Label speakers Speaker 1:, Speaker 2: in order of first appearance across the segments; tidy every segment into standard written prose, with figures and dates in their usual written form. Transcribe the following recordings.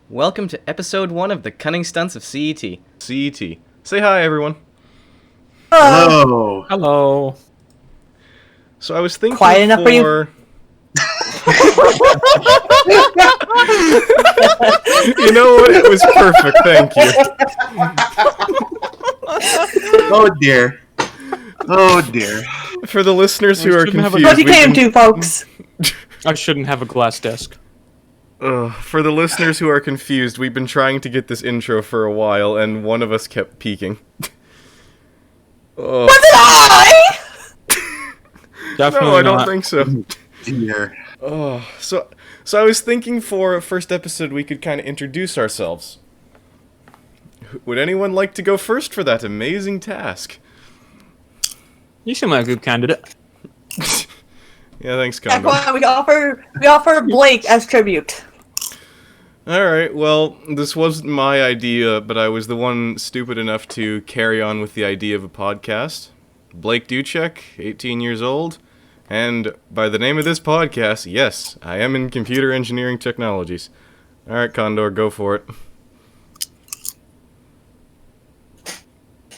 Speaker 1: Welcome to episode 1 of the Cunning Stunts of C.E.T.
Speaker 2: C.E.T. Say hi, everyone.
Speaker 3: Hello.
Speaker 4: Hello.
Speaker 2: So I was thinking
Speaker 5: Quiet enough for you?
Speaker 2: You know what? It was perfect, thank you.
Speaker 3: Oh dear. Oh dear.
Speaker 2: For the listeners who are
Speaker 4: shouldn't have a-
Speaker 2: confused,
Speaker 5: What you
Speaker 2: we've
Speaker 5: came
Speaker 2: been-
Speaker 5: to, folks?
Speaker 4: I shouldn't have a glass desk.
Speaker 2: for the listeners who are confused, we've been trying to get this intro for a while, and one of us kept peeking.
Speaker 5: Was it I?
Speaker 4: Definitely
Speaker 2: No, I don't
Speaker 4: not.
Speaker 2: think so.
Speaker 3: Dear.
Speaker 2: So I was thinking for a first episode we could kind of introduce ourselves. Would anyone like to go first for that amazing task?
Speaker 4: You seem like a good candidate.
Speaker 2: Yeah, thanks,
Speaker 5: Yeah,
Speaker 2: Condor.
Speaker 5: come on, we offer Blake as tribute.
Speaker 2: Alright, well, this wasn't my idea, but I was the one stupid enough to carry on with the idea of a podcast. Blake Duchek, 18 years old, and by the name of this podcast, yes, I am in computer engineering technologies. Alright, Condor, go for it.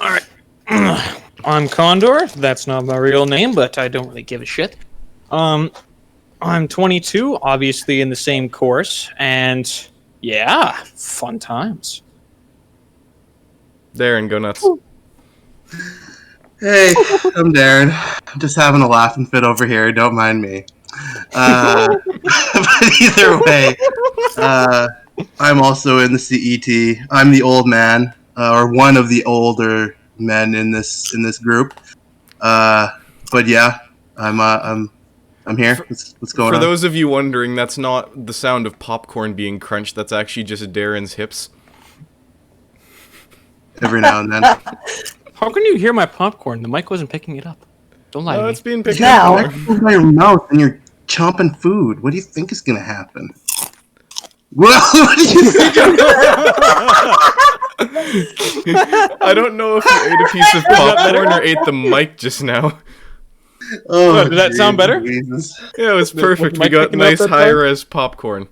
Speaker 4: Alright. I'm Condor. That's not my real name, but I don't really give a shit. I'm 22, obviously in the same course, and yeah, fun times.
Speaker 2: Darren, go nuts.
Speaker 3: Hey, I'm Darren. I'm just having a laughing fit over here. Don't mind me. But either way, I'm also in the CET. I'm the old man, or one of the older men in this group. But yeah, I'm here. What's going
Speaker 2: For
Speaker 3: on?
Speaker 2: those of you wondering, that's not the sound of popcorn being crunched, that's actually just Darren's hips.
Speaker 3: Every now and then.
Speaker 4: How can you hear my popcorn? The mic wasn't picking it up. Don't lie
Speaker 2: Oh,
Speaker 4: to me.
Speaker 2: it's being picked
Speaker 5: Now.
Speaker 2: up.
Speaker 3: Close my mouth and you're chomping food. What do you think is gonna happen? Well, what do you think?
Speaker 2: I don't know if you ate a piece of popcorn or ate the mic just now.
Speaker 3: Oh,
Speaker 4: Did that sound better?
Speaker 3: Jesus.
Speaker 2: Yeah, it was perfect.
Speaker 4: the
Speaker 2: We
Speaker 4: mic
Speaker 2: got
Speaker 4: picking up
Speaker 2: nice
Speaker 4: that time?
Speaker 2: high-res popcorn.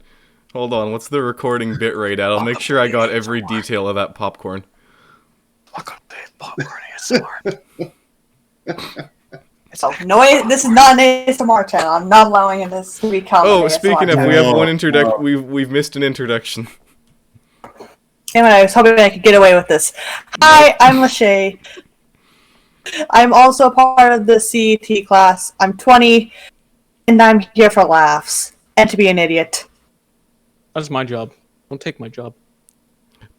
Speaker 2: Hold on, what's the recording bitrate at? I'll make sure I got every detail of that popcorn.
Speaker 4: Welcome to popcorn ASMR.
Speaker 5: So, no, this is not an ASMR channel. I'm not allowing this to become an
Speaker 2: Oh,
Speaker 5: ASMR
Speaker 2: speaking of,
Speaker 5: channel.
Speaker 2: we have one
Speaker 3: Oh,
Speaker 2: introduction.
Speaker 3: oh.
Speaker 2: We've missed an introduction.
Speaker 5: Anyway, I was hoping I could get away with this. Hi, I'm Lachey. I'm also part of the CET class. I'm 20, and I'm here for laughs and to be an idiot.
Speaker 4: That's my job. Don't take my job.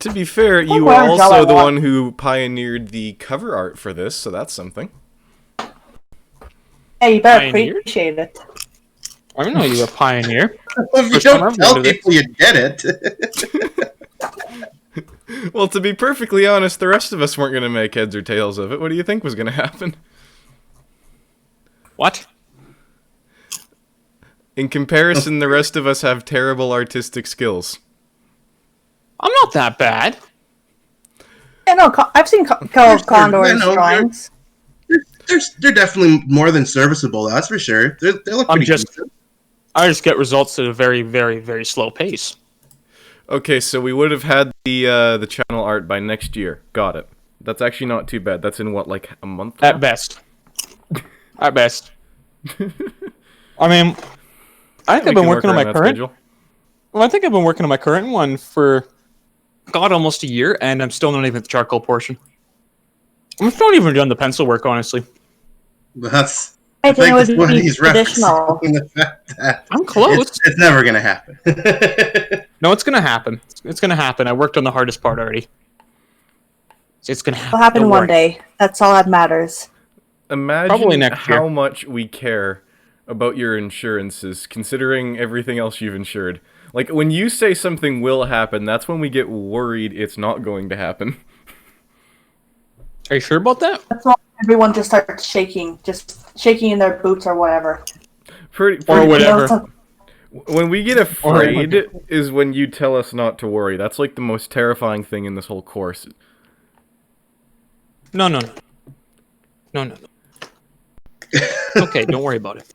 Speaker 2: To be fair, you were
Speaker 5: whatever job
Speaker 2: also
Speaker 5: I
Speaker 2: the
Speaker 5: want.
Speaker 2: one who pioneered the cover art for this, so that's something.
Speaker 5: Hey, you better
Speaker 4: Pioneered?
Speaker 5: appreciate it.
Speaker 4: I didn't know you were a pioneer.
Speaker 3: If you
Speaker 4: First time
Speaker 3: don't
Speaker 4: I've
Speaker 3: tell
Speaker 4: heard of it.
Speaker 3: people you did it.
Speaker 2: Well, to be perfectly honest, the rest of us weren't going to make heads or tails of it. What do you think was going to happen?
Speaker 4: What?
Speaker 2: In comparison, the rest of us have terrible artistic skills.
Speaker 4: I'm not that bad.
Speaker 5: Yeah, no, I've seen Condor's
Speaker 3: Yeah, no,
Speaker 5: drawings.
Speaker 3: they're definitely more than serviceable. That's for sure. They look
Speaker 4: I'm
Speaker 3: pretty
Speaker 4: just-
Speaker 3: decent.
Speaker 4: I just get results at a very, very, very slow pace.
Speaker 2: Okay, so we would have had the channel art by next year. Got it. That's actually not too bad. That's in what, like a month?
Speaker 4: At
Speaker 2: now?
Speaker 4: best. At best. I mean, I think
Speaker 2: We
Speaker 4: I've been
Speaker 2: can
Speaker 4: working on
Speaker 2: work
Speaker 4: my
Speaker 2: around that
Speaker 4: current.
Speaker 2: schedule.
Speaker 4: Well, I think I've been working on my current one for, God, almost a year, and I'm still not even at the charcoal portion. I'm still not even done the pencil work, honestly.
Speaker 3: That's.
Speaker 5: I
Speaker 3: I
Speaker 5: think it
Speaker 3: think
Speaker 5: would
Speaker 3: that's what
Speaker 5: be
Speaker 3: he's
Speaker 5: traditional.
Speaker 3: referencing the fact that
Speaker 4: I'm close.
Speaker 3: it's never gonna happen.
Speaker 4: No, it's gonna happen. It's gonna happen. I worked on the hardest part already. It's gonna happen.
Speaker 5: It'll happen
Speaker 4: Don't
Speaker 5: one
Speaker 4: worry.
Speaker 5: day. That's all that matters.
Speaker 2: Imagine
Speaker 4: Probably next
Speaker 2: how
Speaker 4: year.
Speaker 2: much we care about your insurances, considering everything else you've insured. Like, when you say something will happen, that's when we get worried it's not going to happen.
Speaker 4: Are you sure about that?
Speaker 5: That's why everyone just starts shaking in their boots or whatever.
Speaker 2: Pretty,
Speaker 4: Or
Speaker 2: pretty-
Speaker 4: whatever.
Speaker 5: You know, some-
Speaker 2: When we get afraid is when you tell us not to worry. That's like the most terrifying thing in this whole course.
Speaker 4: No. No. Okay, don't worry about it.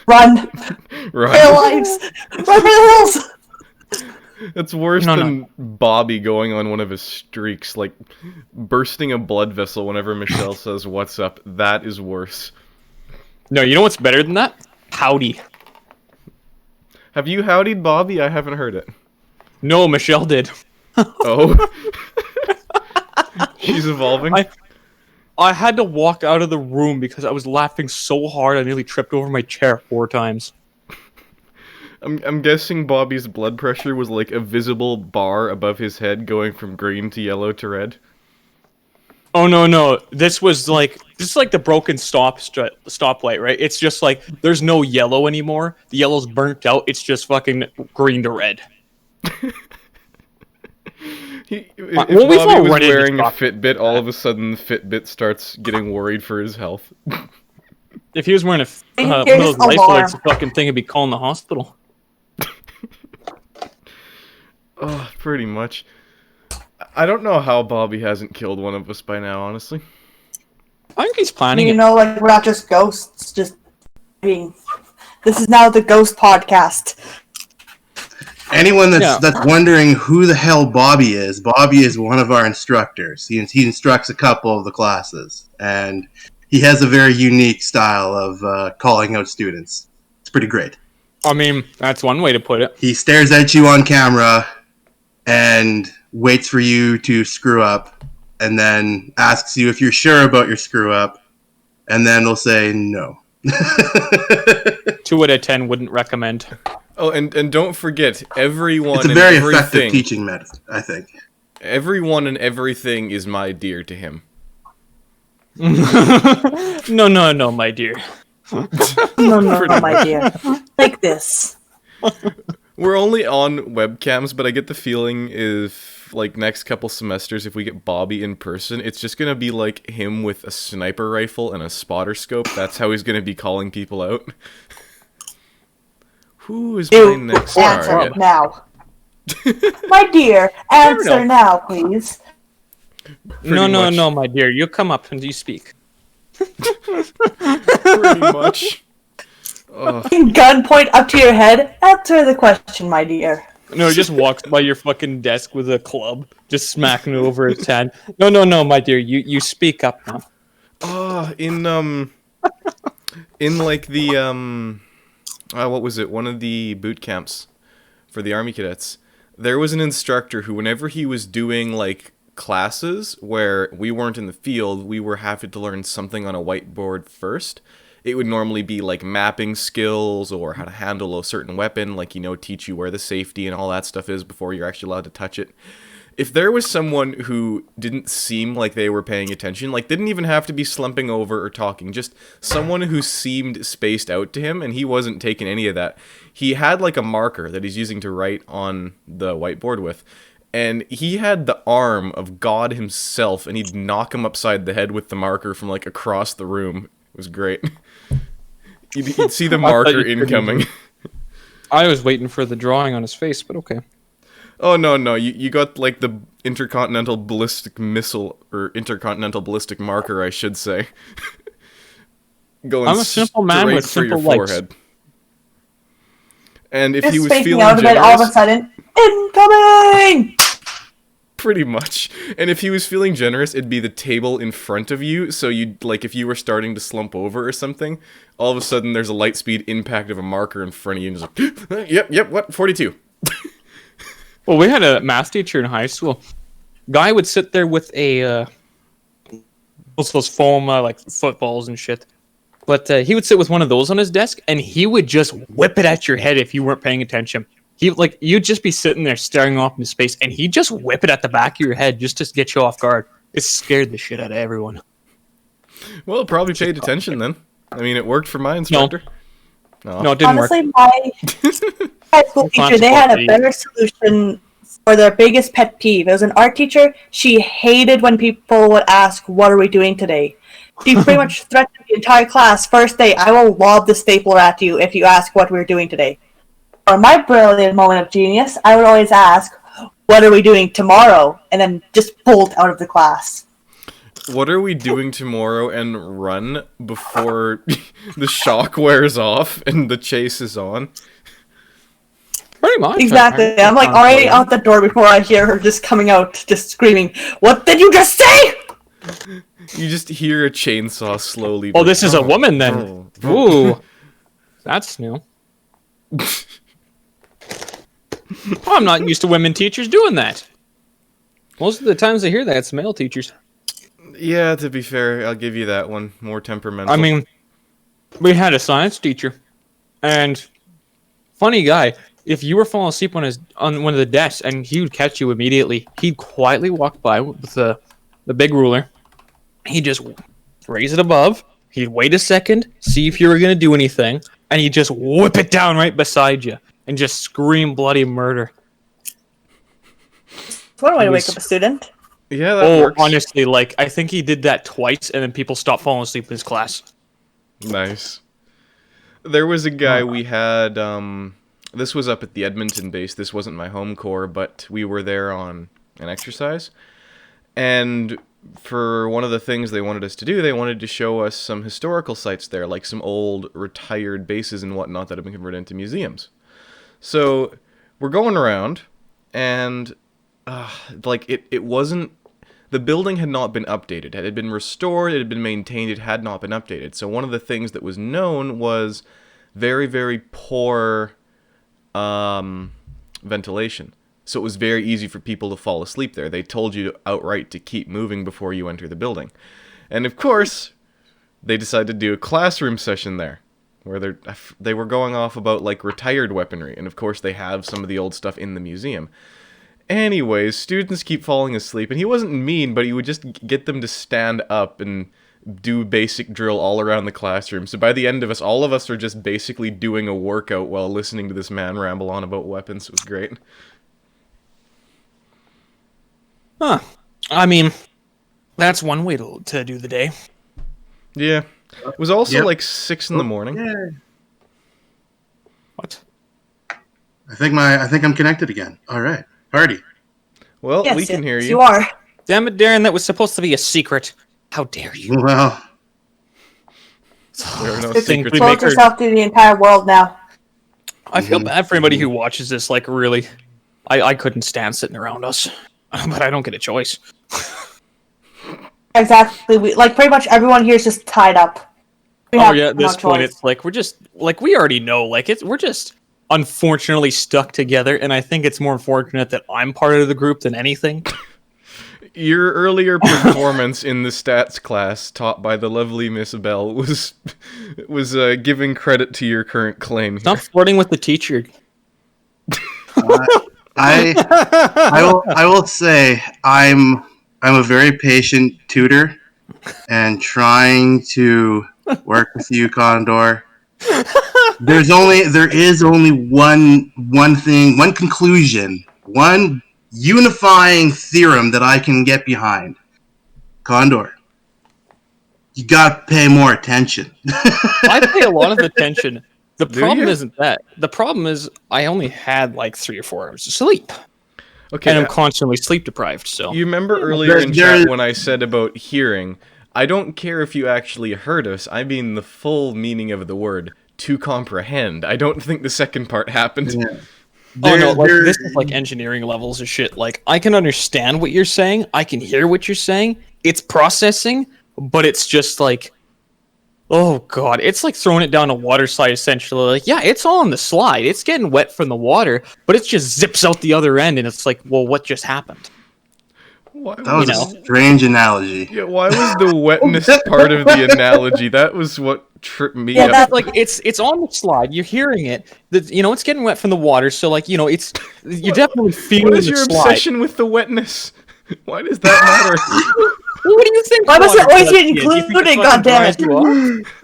Speaker 5: Run!
Speaker 2: Right.
Speaker 5: Real lives! Run for the hills!
Speaker 2: It's worse
Speaker 4: No,
Speaker 2: than Bobby going on one of his streaks, like bursting a blood vessel whenever Michelle says, "What's up?" That is worse.
Speaker 4: No, you know what's better than that? Howdy.
Speaker 2: Have you howdied Bobby? I haven't heard it.
Speaker 4: No, Michelle did.
Speaker 2: Oh. She's evolving?
Speaker 4: I had to walk out of the room because I was laughing so hard I nearly tripped over my chair 4 times.
Speaker 2: I'm guessing Bobby's blood pressure was like a visible bar above his head going from green to yellow to red.
Speaker 4: Oh no! This is like the broken stoplight, right? It's just like there's no yellow anymore. The yellow's burnt out. It's just fucking green to red.
Speaker 2: If
Speaker 4: well, we've
Speaker 2: Bobby was
Speaker 4: already
Speaker 2: wearing a
Speaker 4: talked
Speaker 2: Fitbit, all of a sudden the Fitbit starts getting worried for his health.
Speaker 4: If he was wearing
Speaker 5: Here's
Speaker 4: one of those life
Speaker 5: alarm.
Speaker 4: alerts, the fucking thing would be calling the hospital.
Speaker 2: Oh, pretty much. I don't know how Bobby hasn't killed one of us by now, honestly.
Speaker 4: I think he's planning
Speaker 5: You
Speaker 4: it.
Speaker 5: know, like we're not just ghosts, just being. This is now the ghost podcast.
Speaker 3: Anyone that's
Speaker 4: Yeah.
Speaker 3: that's wondering who the hell Bobby is one of our instructors. He instructs a couple of the classes, and he has a very unique style of calling out students. It's pretty great.
Speaker 4: I mean, that's one way to put it.
Speaker 3: He stares at you on camera and waits for you to screw up, and then asks you if you're sure about your screw up, and then will say no.
Speaker 4: 2 out of 10 wouldn't recommend.
Speaker 2: Oh, and don't forget, everyone
Speaker 3: It's a
Speaker 2: and
Speaker 3: very effective
Speaker 2: everything.
Speaker 3: teaching method, I think.
Speaker 2: Everyone and everything is my dear to him.
Speaker 4: No, my dear.
Speaker 5: No, my dear. Like this.
Speaker 2: We're only on webcams, but I get the feeling if, like, next couple semesters, if we get Bobby in person, it's just gonna be like him with a sniper rifle and a spotter scope. That's how he's gonna be calling people out. Who is my
Speaker 5: You
Speaker 2: next
Speaker 5: answer
Speaker 2: target?
Speaker 5: now. My dear, answer
Speaker 4: know.
Speaker 5: now, please.
Speaker 4: No,
Speaker 2: much.
Speaker 4: my dear. You come up and you speak.
Speaker 2: Pretty much. Oh,
Speaker 5: Gunpoint up to your head. Answer the question, my dear.
Speaker 4: No, he just walks by your fucking desk with a club, just smacking it over his head. No, my dear. You speak up now.
Speaker 2: in like the what was it? One of the boot camps for the Army cadets. There was an instructor who, whenever he was doing like classes where we weren't in the field, we were having to learn something on a whiteboard first. It would normally be like mapping skills or how to handle a certain weapon, like, teach you where the safety and all that stuff is before you're actually allowed to touch it. If there was someone who didn't seem like they were paying attention, like didn't even have to be slumping over or talking, just someone who seemed spaced out to him and he wasn't taking any of that, he had like a marker that he's using to write on the whiteboard with. And he had the arm of God himself, and he'd knock him upside the head with the marker from like across the room. It was great. You'd see the marker incoming.
Speaker 4: I was waiting for the drawing on his face, but okay.
Speaker 2: Oh, no, you got, like, the intercontinental ballistic missile, or intercontinental ballistic marker, I should say. Going
Speaker 4: I'm a simple man with
Speaker 2: straight for
Speaker 4: simple
Speaker 2: your
Speaker 4: legs.
Speaker 2: forehead. And if
Speaker 5: Just
Speaker 2: he was
Speaker 5: faking
Speaker 2: feeling
Speaker 5: out of it all of a
Speaker 2: generous,
Speaker 5: sudden. Incoming!
Speaker 2: pretty much, and if he was feeling generous, it'd be the table in front of you, so you'd, like, if you were starting to slump over or something, all of a sudden there's a light speed impact of a marker in front of you, and just like, yep, what, 42.
Speaker 4: Well, we had a math teacher in high school. Guy would sit there with a those foam like footballs and shit. But he would sit with one of those on his desk, and he would just whip it at your head if you weren't paying attention. You'd just be sitting there staring off into space, and he'd just whip it at the back of your head just to get you off guard. It scared the shit out of everyone.
Speaker 2: Well, it probably paid attention then. I mean, it worked for my instructor.
Speaker 4: No, it didn't work.
Speaker 5: Honestly, my high school teacher, they had a better solution for their biggest pet peeve. It was an art teacher. She hated when people would ask, "What are we doing today?" She pretty much threatened the entire class. First day, I will lob the stapler at you if you ask what we're doing today. For my brilliant moment of genius, I would always ask, "What are we doing tomorrow?" and then just bolt out of the class.
Speaker 2: What are we doing tomorrow, and run before the shock wears off and the chase is on?
Speaker 4: Pretty much.
Speaker 5: Exactly. I'm like already out the door before I hear her just coming out, just screaming, "What did you just say?"
Speaker 2: You just hear a chainsaw slowly.
Speaker 4: Oh, this is a woman then. Ooh. That's new. I'm not used to women teachers doing that. Most of the times I hear that, it's male teachers.
Speaker 2: Yeah, to be fair, I'll give you that one. More temperamental.
Speaker 4: I mean, we had a science teacher, and funny guy. If you were falling asleep on one of the desks, and he would catch you immediately, he'd quietly walk by with the big ruler. He'd just raise it above. He'd wait a second, see if you were gonna do anything, and he'd just whip it down right beside you and just scream bloody murder.
Speaker 5: One way to wake up a student.
Speaker 2: Yeah, that works.
Speaker 4: Honestly, like, I think he did that twice, and then people stopped falling asleep in his class.
Speaker 2: Nice. There was a guy we had, this was up at the Edmonton base. This wasn't my home corps, but we were there on an exercise. And for one of the things they wanted us to do, they wanted to show us some historical sites there, like some old retired bases and whatnot that have been converted into museums. So we're going around, and it wasn't, the building had not been updated. It had been restored, it had been maintained, it had not been updated. So one of the things that was known was very, very poor ventilation. So it was very easy for people to fall asleep there. They told you outright to keep moving before you enter the building. And of course, they decided to do a classroom session there, where they were going off about, like, retired weaponry. And of course, they have some of the old stuff in the museum. Anyways, students keep falling asleep, and he wasn't mean, but he would just get them to stand up and do basic drill all around the classroom. So by the end of us, all of us are just basically doing a workout while listening to this man ramble on about weapons. It was great.
Speaker 4: Huh. I mean, that's one way to do the day.
Speaker 2: Yeah. It was also like 6 in the morning.
Speaker 3: Yeah.
Speaker 4: What?
Speaker 3: I think I'm connected again. All right. Party.
Speaker 2: Well,
Speaker 5: Yes,
Speaker 2: we can hear you.
Speaker 5: You are.
Speaker 4: Damn it, Darren, that was supposed to be a secret. How dare you?
Speaker 3: Well,
Speaker 2: There are no
Speaker 4: Think
Speaker 2: secrets.
Speaker 4: we
Speaker 5: Told
Speaker 4: make her-
Speaker 5: yourself to the entire world now.
Speaker 4: I feel bad for anybody who watches this, like, really. I couldn't stand sitting around us. But I don't get a choice.
Speaker 5: Exactly. Pretty much everyone here is just tied up. We
Speaker 4: Oh
Speaker 5: have
Speaker 4: yeah, at
Speaker 5: no
Speaker 4: this point
Speaker 5: choice.
Speaker 4: it's like we're just like we already know, like we're just unfortunately stuck together, and I think it's more unfortunate that I'm part of the group than anything.
Speaker 2: Your earlier performance in the stats class taught by the lovely Miss Bell was giving credit to your current claim.
Speaker 4: Stop flirting with the teacher.
Speaker 3: I will say I'm a very patient tutor, and trying to work with you, Condor. There is only one thing, one conclusion, one unifying theorem that I can get behind. Condor, you gotta pay more attention.
Speaker 4: I pay a lot of attention. The
Speaker 2: Do
Speaker 4: problem
Speaker 2: you?
Speaker 4: isn't that. The problem is I only had like 3 or 4 hours of sleep,
Speaker 2: Okay,
Speaker 4: and I'm constantly sleep deprived. So
Speaker 2: you remember earlier in
Speaker 3: there-
Speaker 2: chat when I said about hearing? I don't care if you actually heard us. I mean the full meaning of the word, to comprehend. I don't think the second part happened.
Speaker 3: Yeah.
Speaker 4: oh no, like,
Speaker 3: There-
Speaker 4: this is like engineering levels of shit. Like I can understand what you're saying. I can hear what you're saying. It's processing, but it's just like, oh god, it's like throwing it down a water slide essentially. Like, yeah, it's all on the slide. It's getting wet from the water, but it just zips out the other end, and it's like, well, what just happened?
Speaker 2: Why
Speaker 3: That was
Speaker 4: You
Speaker 3: a
Speaker 4: know.
Speaker 3: strange analogy.
Speaker 2: Yeah, why was the wetness part of the analogy? That was what tripped me
Speaker 5: Yeah,
Speaker 2: up.
Speaker 5: that-
Speaker 4: Like it's on the slide. You're hearing it. It's getting wet from the water. So like it's you're definitely feeling
Speaker 2: What is
Speaker 4: the
Speaker 2: your
Speaker 4: slide.
Speaker 2: obsession with the wetness? Why does that matter?
Speaker 4: What do you think?
Speaker 5: Why must it
Speaker 4: water
Speaker 5: always
Speaker 4: does
Speaker 5: be
Speaker 4: to you? Do you think
Speaker 5: included,
Speaker 4: it fucking dries
Speaker 5: goddammit?
Speaker 4: you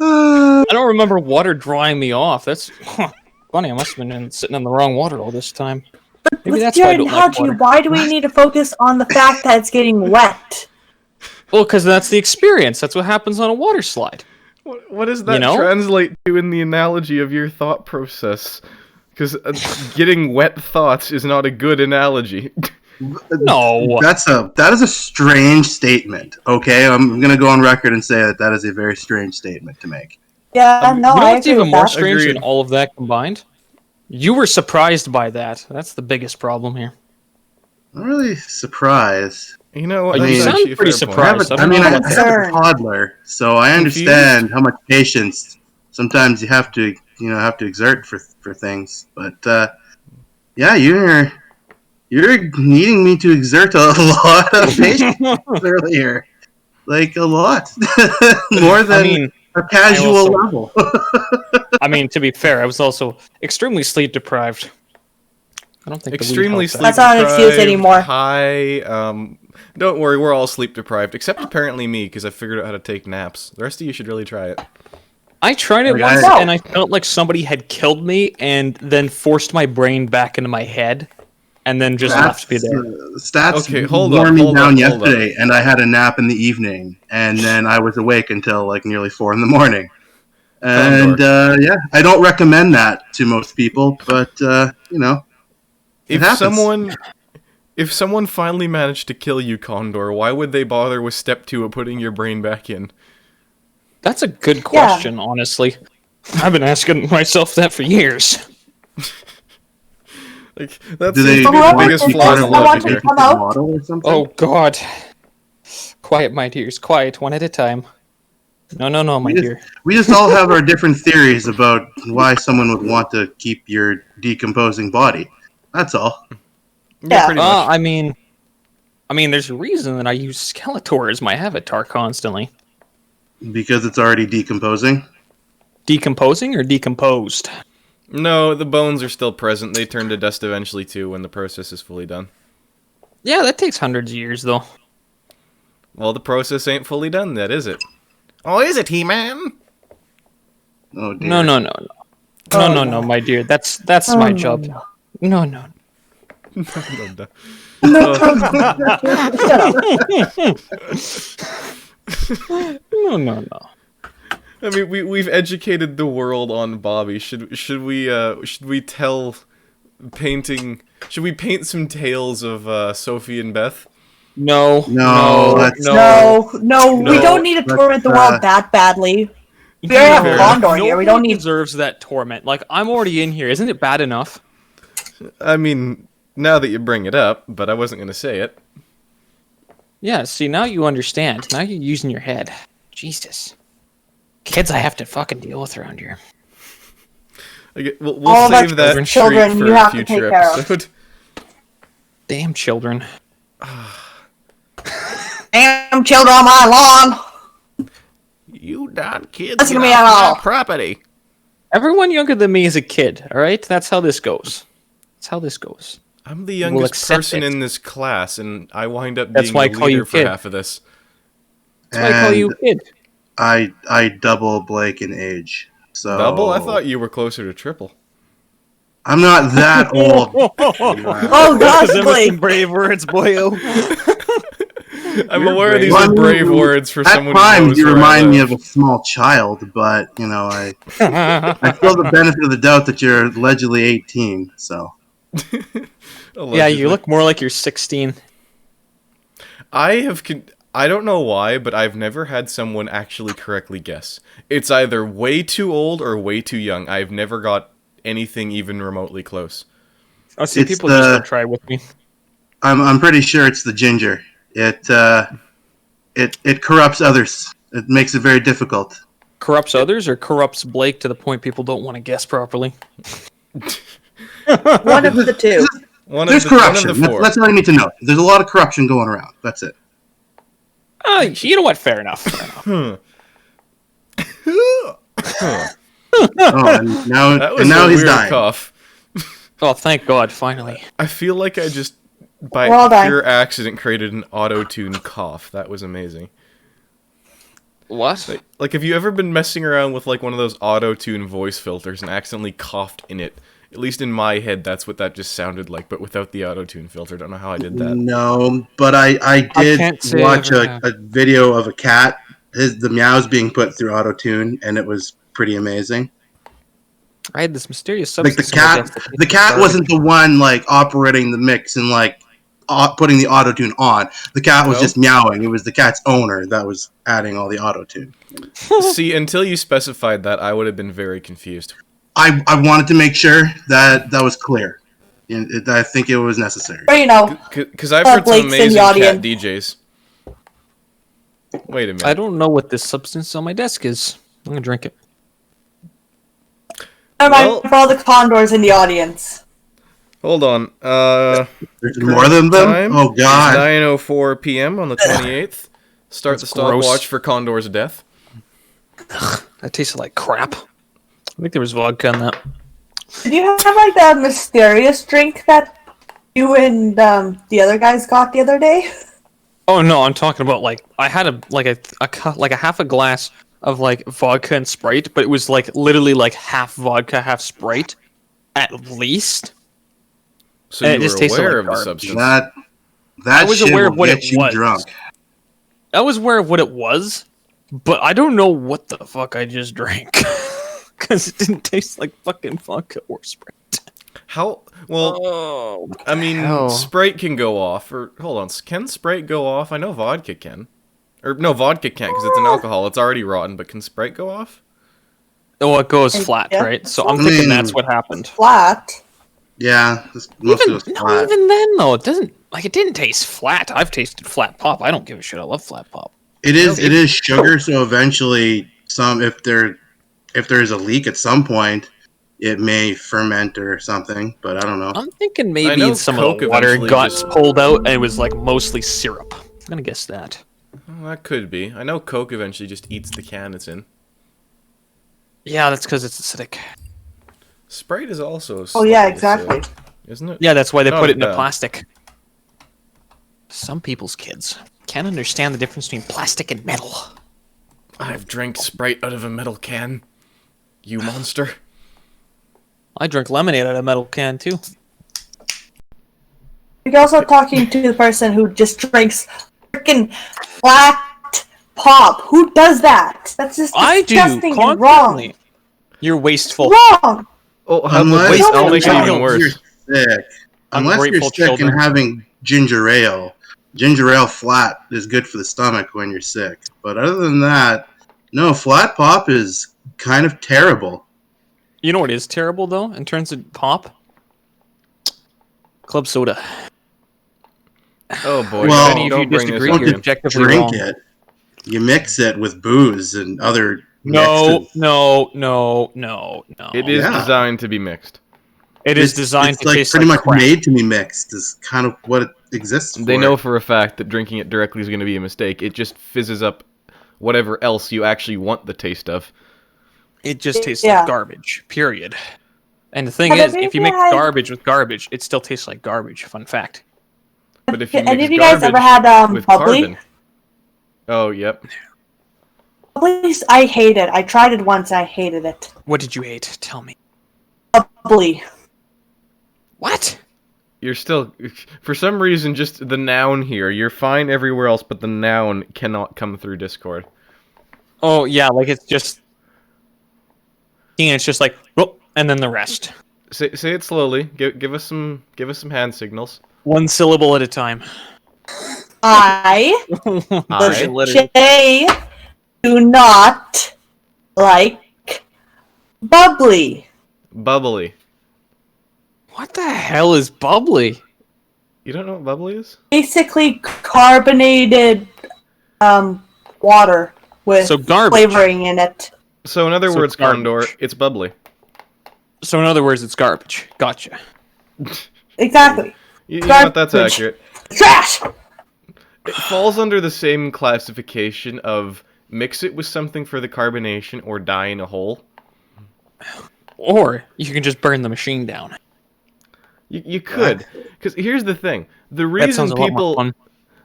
Speaker 4: off? I don't remember water drying me off. That's funny. I must have been sitting in the wrong water all this time. Maybe
Speaker 5: With
Speaker 4: that's why I
Speaker 5: your
Speaker 4: don't like
Speaker 5: analogy,
Speaker 4: water.
Speaker 5: why do we need to focus on the fact that it's getting wet?
Speaker 4: Well, because that's the experience. That's what happens on a water slide.
Speaker 2: What does that
Speaker 4: know?
Speaker 2: translate to in the analogy of your thought process? Because getting wet thoughts is not a good analogy.
Speaker 4: No.
Speaker 3: That is a strange statement. Okay, I'm gonna go on record and say that is a very strange statement to make.
Speaker 5: Yeah, no,
Speaker 4: You know
Speaker 5: I
Speaker 4: what's
Speaker 5: agree
Speaker 4: even
Speaker 5: with
Speaker 4: more
Speaker 5: that.
Speaker 4: strange
Speaker 2: Agreed.
Speaker 4: than all of that combined? You were surprised by that. That's the biggest problem here.
Speaker 3: I'm really surprised.
Speaker 2: You know what?
Speaker 4: You
Speaker 3: mean,
Speaker 2: that's
Speaker 4: sound
Speaker 2: actually a
Speaker 4: pretty
Speaker 2: fair point.
Speaker 4: surprised. I don't know
Speaker 3: I
Speaker 4: about that.
Speaker 3: have a toddler, so I understand how much patience sometimes you have to, exert for things. But yeah, you're needing me to exert a lot of patience earlier, like a lot, more than a casual level.
Speaker 4: I mean, to be fair, I was also extremely sleep deprived. I don't think
Speaker 2: Extremely
Speaker 4: the
Speaker 2: sleep
Speaker 4: weed helped
Speaker 5: That's not an excuse
Speaker 2: deprived,
Speaker 5: anymore.
Speaker 2: high. Don't worry, we're all sleep deprived, except apparently me, because I figured out how to take naps. The rest of you should really try it.
Speaker 4: I tried it
Speaker 3: Okay.
Speaker 4: once,
Speaker 5: No.
Speaker 4: and I felt like somebody had killed me, and then forced my brain back into my head, and then just left me there.
Speaker 3: Stats
Speaker 2: Okay, hold
Speaker 3: wore
Speaker 2: up,
Speaker 3: me
Speaker 2: hold
Speaker 3: down
Speaker 2: up, hold up.
Speaker 3: yesterday, and I had a nap in the evening, and then I was awake until like nearly 4 in the morning. And yeah, I don't recommend that to most people, but it happens.
Speaker 2: If someone finally managed to kill you, Condor, why would they bother with step 2 of putting your brain back in?
Speaker 4: That's a good question, honestly. I've been asking myself that for years.
Speaker 2: Like that
Speaker 3: Do
Speaker 2: seems
Speaker 3: they
Speaker 2: to be the
Speaker 5: Whoever
Speaker 2: biggest
Speaker 5: did
Speaker 2: flaw
Speaker 5: this,
Speaker 2: in
Speaker 5: I want
Speaker 2: logic
Speaker 5: to
Speaker 2: here.
Speaker 5: come out.
Speaker 3: Model or something?
Speaker 4: Oh, God. Quiet, my dears. Quiet, one at a time. No, my dear.
Speaker 3: We just all have our different theories about why someone would want to keep your decomposing body. That's all.
Speaker 2: Yeah, pretty much.
Speaker 4: I mean, there's a reason that I use Skeletor as my avatar constantly.
Speaker 3: Because it's already decomposing.
Speaker 4: Decomposing or decomposed?
Speaker 2: No, the bones are still present. They turn to dust eventually too when the process is fully done.
Speaker 4: Yeah, that takes hundreds of years, though.
Speaker 2: Well, the process ain't fully done yet, is it? Oh, is it, He-Man?
Speaker 3: Oh dear.
Speaker 4: No, my dear. That's my job. No.
Speaker 2: No.
Speaker 4: No.
Speaker 2: I mean, we've educated the world on Bobby. Should we tell painting? Should we paint some tales of Sophie and Beth?
Speaker 3: No, that's-
Speaker 5: No, we
Speaker 2: No.
Speaker 5: don't need to torment the world that badly. We already have
Speaker 2: Fair
Speaker 5: Condor here. We don't
Speaker 4: Nobody
Speaker 5: need.
Speaker 4: deserves that torment. Like, I'm already in here. Isn't it bad enough?
Speaker 2: I mean, now that you bring it up, but I wasn't gonna say it.
Speaker 4: Yeah, see, now you understand. Now you're using your head. Jesus. Kids I have to fucking deal with around here.
Speaker 2: Okay, we'll
Speaker 5: All of our
Speaker 2: save that
Speaker 5: children
Speaker 2: treat for
Speaker 5: you
Speaker 2: a
Speaker 5: have to
Speaker 2: future
Speaker 5: take care of.
Speaker 2: episode.
Speaker 4: Damn children.
Speaker 5: Damn children on my lawn.
Speaker 2: You darn kids!
Speaker 5: Listen to
Speaker 2: get
Speaker 5: me
Speaker 2: off
Speaker 5: at
Speaker 2: my
Speaker 5: all.
Speaker 2: property.
Speaker 4: Everyone younger than me is a kid, alright? That's how this goes.
Speaker 2: I'm the
Speaker 4: We'll
Speaker 2: youngest
Speaker 4: accept
Speaker 2: person
Speaker 4: it.
Speaker 2: in this class, and I wind up
Speaker 4: That's
Speaker 2: being
Speaker 4: why I
Speaker 2: the
Speaker 4: call you
Speaker 2: leader for
Speaker 4: kid.
Speaker 2: half of this.
Speaker 4: That's why I call you a kid.
Speaker 3: I double Blake in age. So
Speaker 2: Double? I thought you were closer to triple.
Speaker 3: I'm not that old.
Speaker 5: Oh gosh,
Speaker 4: Them are
Speaker 5: Blake.
Speaker 4: some brave words, boyo.
Speaker 2: I'm
Speaker 4: You're
Speaker 2: aware these
Speaker 3: brave.
Speaker 2: are brave words for
Speaker 3: At
Speaker 2: someone who
Speaker 3: times,
Speaker 2: knows
Speaker 3: you
Speaker 2: where
Speaker 3: remind
Speaker 2: I
Speaker 3: me
Speaker 2: live.
Speaker 3: of a small child, but I feel the benefit of the doubt that you're allegedly 18. So
Speaker 4: Yeah, you
Speaker 2: Allegedly.
Speaker 4: look more like you're 16.
Speaker 2: I don't know why, but I've never had someone actually correctly guess. It's either way too old or way too young. I've never got anything even remotely close.
Speaker 4: Oh, see,
Speaker 3: It's
Speaker 4: people
Speaker 3: the-
Speaker 4: just don't try with me.
Speaker 3: I'm pretty sure it's the ginger. It corrupts others. It makes it very difficult.
Speaker 4: Corrupts others or corrupts Blake to the point people don't want to guess properly?
Speaker 5: One of the two.
Speaker 3: There's corruption. That's all you need to know. There's a lot of corruption going around. That's it.
Speaker 4: You know what? Fair enough.
Speaker 3: Oh, and now,
Speaker 2: That was
Speaker 3: and now
Speaker 2: a
Speaker 3: he's
Speaker 2: weird
Speaker 3: dying.
Speaker 2: cough.
Speaker 4: Oh, thank God, finally.
Speaker 2: I feel like I just, by
Speaker 5: Well done.
Speaker 2: pure accident, created an auto-tune cough. That was amazing.
Speaker 4: What?
Speaker 2: Like, have you ever been messing around with, like, one of those auto-tune voice filters and accidentally coughed in it? At least in my head, that's what that just sounded like, but without the auto-tune filter. Don't know how I did that.
Speaker 3: No, but I did
Speaker 4: can't say
Speaker 3: watch
Speaker 4: I ever
Speaker 3: a video of a cat, the meows being put through auto tune, and it was pretty amazing.
Speaker 4: I had this mysterious
Speaker 3: Like
Speaker 4: substance. in my desk that
Speaker 3: the cat
Speaker 4: tasted
Speaker 3: wasn't the one like operating the mix and like putting the auto tune on. The cat was
Speaker 2: No?
Speaker 3: just meowing. It was the cat's owner that was adding all the auto tune.
Speaker 2: See, until you specified that, I would have been very confused.
Speaker 3: I wanted to make sure that was clear. I think it was necessary.
Speaker 5: Or, you know,
Speaker 2: Because I've heard some
Speaker 5: Blake's in the
Speaker 2: amazing chat
Speaker 5: audience.
Speaker 2: DJs. Wait a minute.
Speaker 4: I don't know what this substance on my desk is. I'm gonna drink it.
Speaker 5: never mind
Speaker 2: Well-
Speaker 5: for all the condors in the audience.
Speaker 2: Hold on.
Speaker 3: There's more than them?
Speaker 2: Time
Speaker 3: Oh,
Speaker 2: is
Speaker 3: God.
Speaker 2: 9:04 p.m. on the 28th. Start
Speaker 4: That's
Speaker 2: the stopwatch
Speaker 4: gross.
Speaker 2: for Condor's death.
Speaker 4: That tasted like crap. I think there was vodka in that.
Speaker 5: Did you have like that mysterious drink that you and the other guys got the other day?
Speaker 4: Oh no, I'm talking about like I had a half a glass of like vodka and Sprite, but it was like literally like half vodka, half Sprite, at least.
Speaker 2: So
Speaker 4: And it
Speaker 2: you
Speaker 4: just
Speaker 2: were
Speaker 4: tasted
Speaker 2: aware
Speaker 4: like
Speaker 2: of the
Speaker 4: garbage.
Speaker 2: substance.
Speaker 3: That
Speaker 4: I was
Speaker 3: shit
Speaker 4: aware
Speaker 3: will
Speaker 4: of what
Speaker 3: get
Speaker 4: it
Speaker 3: you
Speaker 4: was.
Speaker 3: drunk.
Speaker 4: I was aware of what it was, but I don't know what the fuck I just drank. Because it didn't taste like fucking vodka or Sprite.
Speaker 2: How? Well,
Speaker 4: Oh,
Speaker 2: I mean,
Speaker 4: hell.
Speaker 2: Sprite can go off. Or hold on, can Sprite go off? I know vodka can. Or no, vodka can't because it's an alcohol. It's already rotten. But can Sprite go off?
Speaker 4: Oh, it goes flat,
Speaker 5: Yeah.
Speaker 4: right? So I'm
Speaker 3: I
Speaker 4: thinking
Speaker 3: mean-
Speaker 4: that's what happened.
Speaker 5: Flat.
Speaker 3: Yeah, this mostly was
Speaker 4: No,
Speaker 3: flat.
Speaker 4: even then though, it doesn't like it didn't taste flat. I've tasted flat pop. I don't give a shit. I love flat pop.
Speaker 3: It is sugar, so eventually if there's a leak at some point, it may ferment or something, but I don't know.
Speaker 4: I'm thinking
Speaker 2: I
Speaker 4: maybe
Speaker 2: know
Speaker 4: some
Speaker 2: Coke
Speaker 4: of the water
Speaker 2: eventually
Speaker 4: got
Speaker 2: just-
Speaker 4: pulled out and it was like mostly syrup. I'm gonna guess that.
Speaker 2: Well, that could be. I know Coke eventually just eats the can it's in.
Speaker 4: Yeah, that's because it's acidic.
Speaker 2: Sprite is also.
Speaker 5: Oh yeah,
Speaker 2: slightly
Speaker 5: exactly.
Speaker 2: acidic, isn't it?
Speaker 4: Yeah, that's why they
Speaker 2: Not
Speaker 4: put
Speaker 2: as
Speaker 4: it in a
Speaker 2: bad.
Speaker 4: plastic. Some people's kids can't understand the difference between plastic and metal.
Speaker 2: I've drank Sprite out of a metal can. You monster.
Speaker 4: I drink lemonade out of a metal can too.
Speaker 5: You're also talking to the person who just drinks freaking flat pop. Who does that? That's just
Speaker 4: I do
Speaker 5: disgusting and
Speaker 4: constantly.
Speaker 5: wrong.
Speaker 4: You're wasteful.
Speaker 5: Wrong.
Speaker 2: Oh,
Speaker 3: Unless,
Speaker 2: wait, I'll
Speaker 5: Nobody
Speaker 2: make it even
Speaker 5: knows.
Speaker 2: worse.
Speaker 3: You're sick. Unless you're
Speaker 4: Ungrateful
Speaker 3: sick
Speaker 4: children.
Speaker 3: and having ginger ale. Ginger ale flat is good for the stomach when you're sick. But other than that, no, flat pop is kind of terrible.
Speaker 4: You know what is terrible though in terms of pop? Club soda.
Speaker 2: Oh boy,
Speaker 3: Well,
Speaker 4: If any of you
Speaker 2: don't bring this
Speaker 4: disagree,
Speaker 2: up
Speaker 4: you're
Speaker 2: again.
Speaker 4: objectively
Speaker 3: Drink
Speaker 4: wrong.
Speaker 3: it. You mix it with booze and other
Speaker 4: No,
Speaker 3: mixes.
Speaker 4: no.
Speaker 2: It is
Speaker 3: Yeah.
Speaker 2: designed to be mixed.
Speaker 4: It is
Speaker 3: It's-
Speaker 4: designed
Speaker 3: it's
Speaker 4: to
Speaker 3: like
Speaker 4: taste
Speaker 3: pretty
Speaker 4: like
Speaker 3: much
Speaker 4: crap.
Speaker 3: made to be mixed is kind of what it exists for.
Speaker 2: They know for a fact that drinking it directly is going to be a mistake. It just fizzes up whatever else you actually want the taste of.
Speaker 4: It just tastes
Speaker 5: Yeah.
Speaker 4: like garbage. Period. And the thing
Speaker 5: Have
Speaker 4: is,
Speaker 5: any
Speaker 4: if
Speaker 5: of
Speaker 4: you
Speaker 5: you
Speaker 4: mix
Speaker 5: had-
Speaker 4: garbage with garbage, it still tastes like garbage. Fun fact.
Speaker 2: But if you
Speaker 5: Any
Speaker 2: mix
Speaker 5: of you guys ever
Speaker 2: garbage
Speaker 5: had
Speaker 2: with
Speaker 5: bubbly?
Speaker 2: carbon, oh yep,
Speaker 5: Please, I hate it. I tried it once. I hated it.
Speaker 4: What did you hate? Tell me.
Speaker 5: Bubbly.
Speaker 4: What?
Speaker 2: you're still, for some reason, just the noun here. You're fine everywhere else, but the noun cannot come through Discord.
Speaker 4: Oh yeah, like it's just. It's just like, whoop, and then the rest.
Speaker 2: Say it slowly. Give us some hand signals.
Speaker 4: One syllable at a time.
Speaker 5: I,
Speaker 2: I
Speaker 5: Shay, do not like bubbly.
Speaker 2: bubbly.
Speaker 4: What the hell is bubbly?
Speaker 2: You don't know what bubbly is?
Speaker 5: Basically carbonated water with
Speaker 4: So garbage.
Speaker 5: flavoring in it.
Speaker 2: So in other
Speaker 4: So
Speaker 2: words,
Speaker 4: it's garbage.
Speaker 2: Condor, it's bubbly.
Speaker 4: So in other words, it's garbage. Gotcha.
Speaker 5: Exactly.
Speaker 2: You know what? That's
Speaker 5: Garbage.
Speaker 2: accurate.
Speaker 5: Trash!
Speaker 2: It falls under the same classification of mix it with something for the carbonation or die in a hole.
Speaker 4: Or you can just burn the machine down.
Speaker 2: You could, because here's the thing: the
Speaker 4: That sounds
Speaker 2: reason
Speaker 4: a lot more
Speaker 2: people
Speaker 4: fun.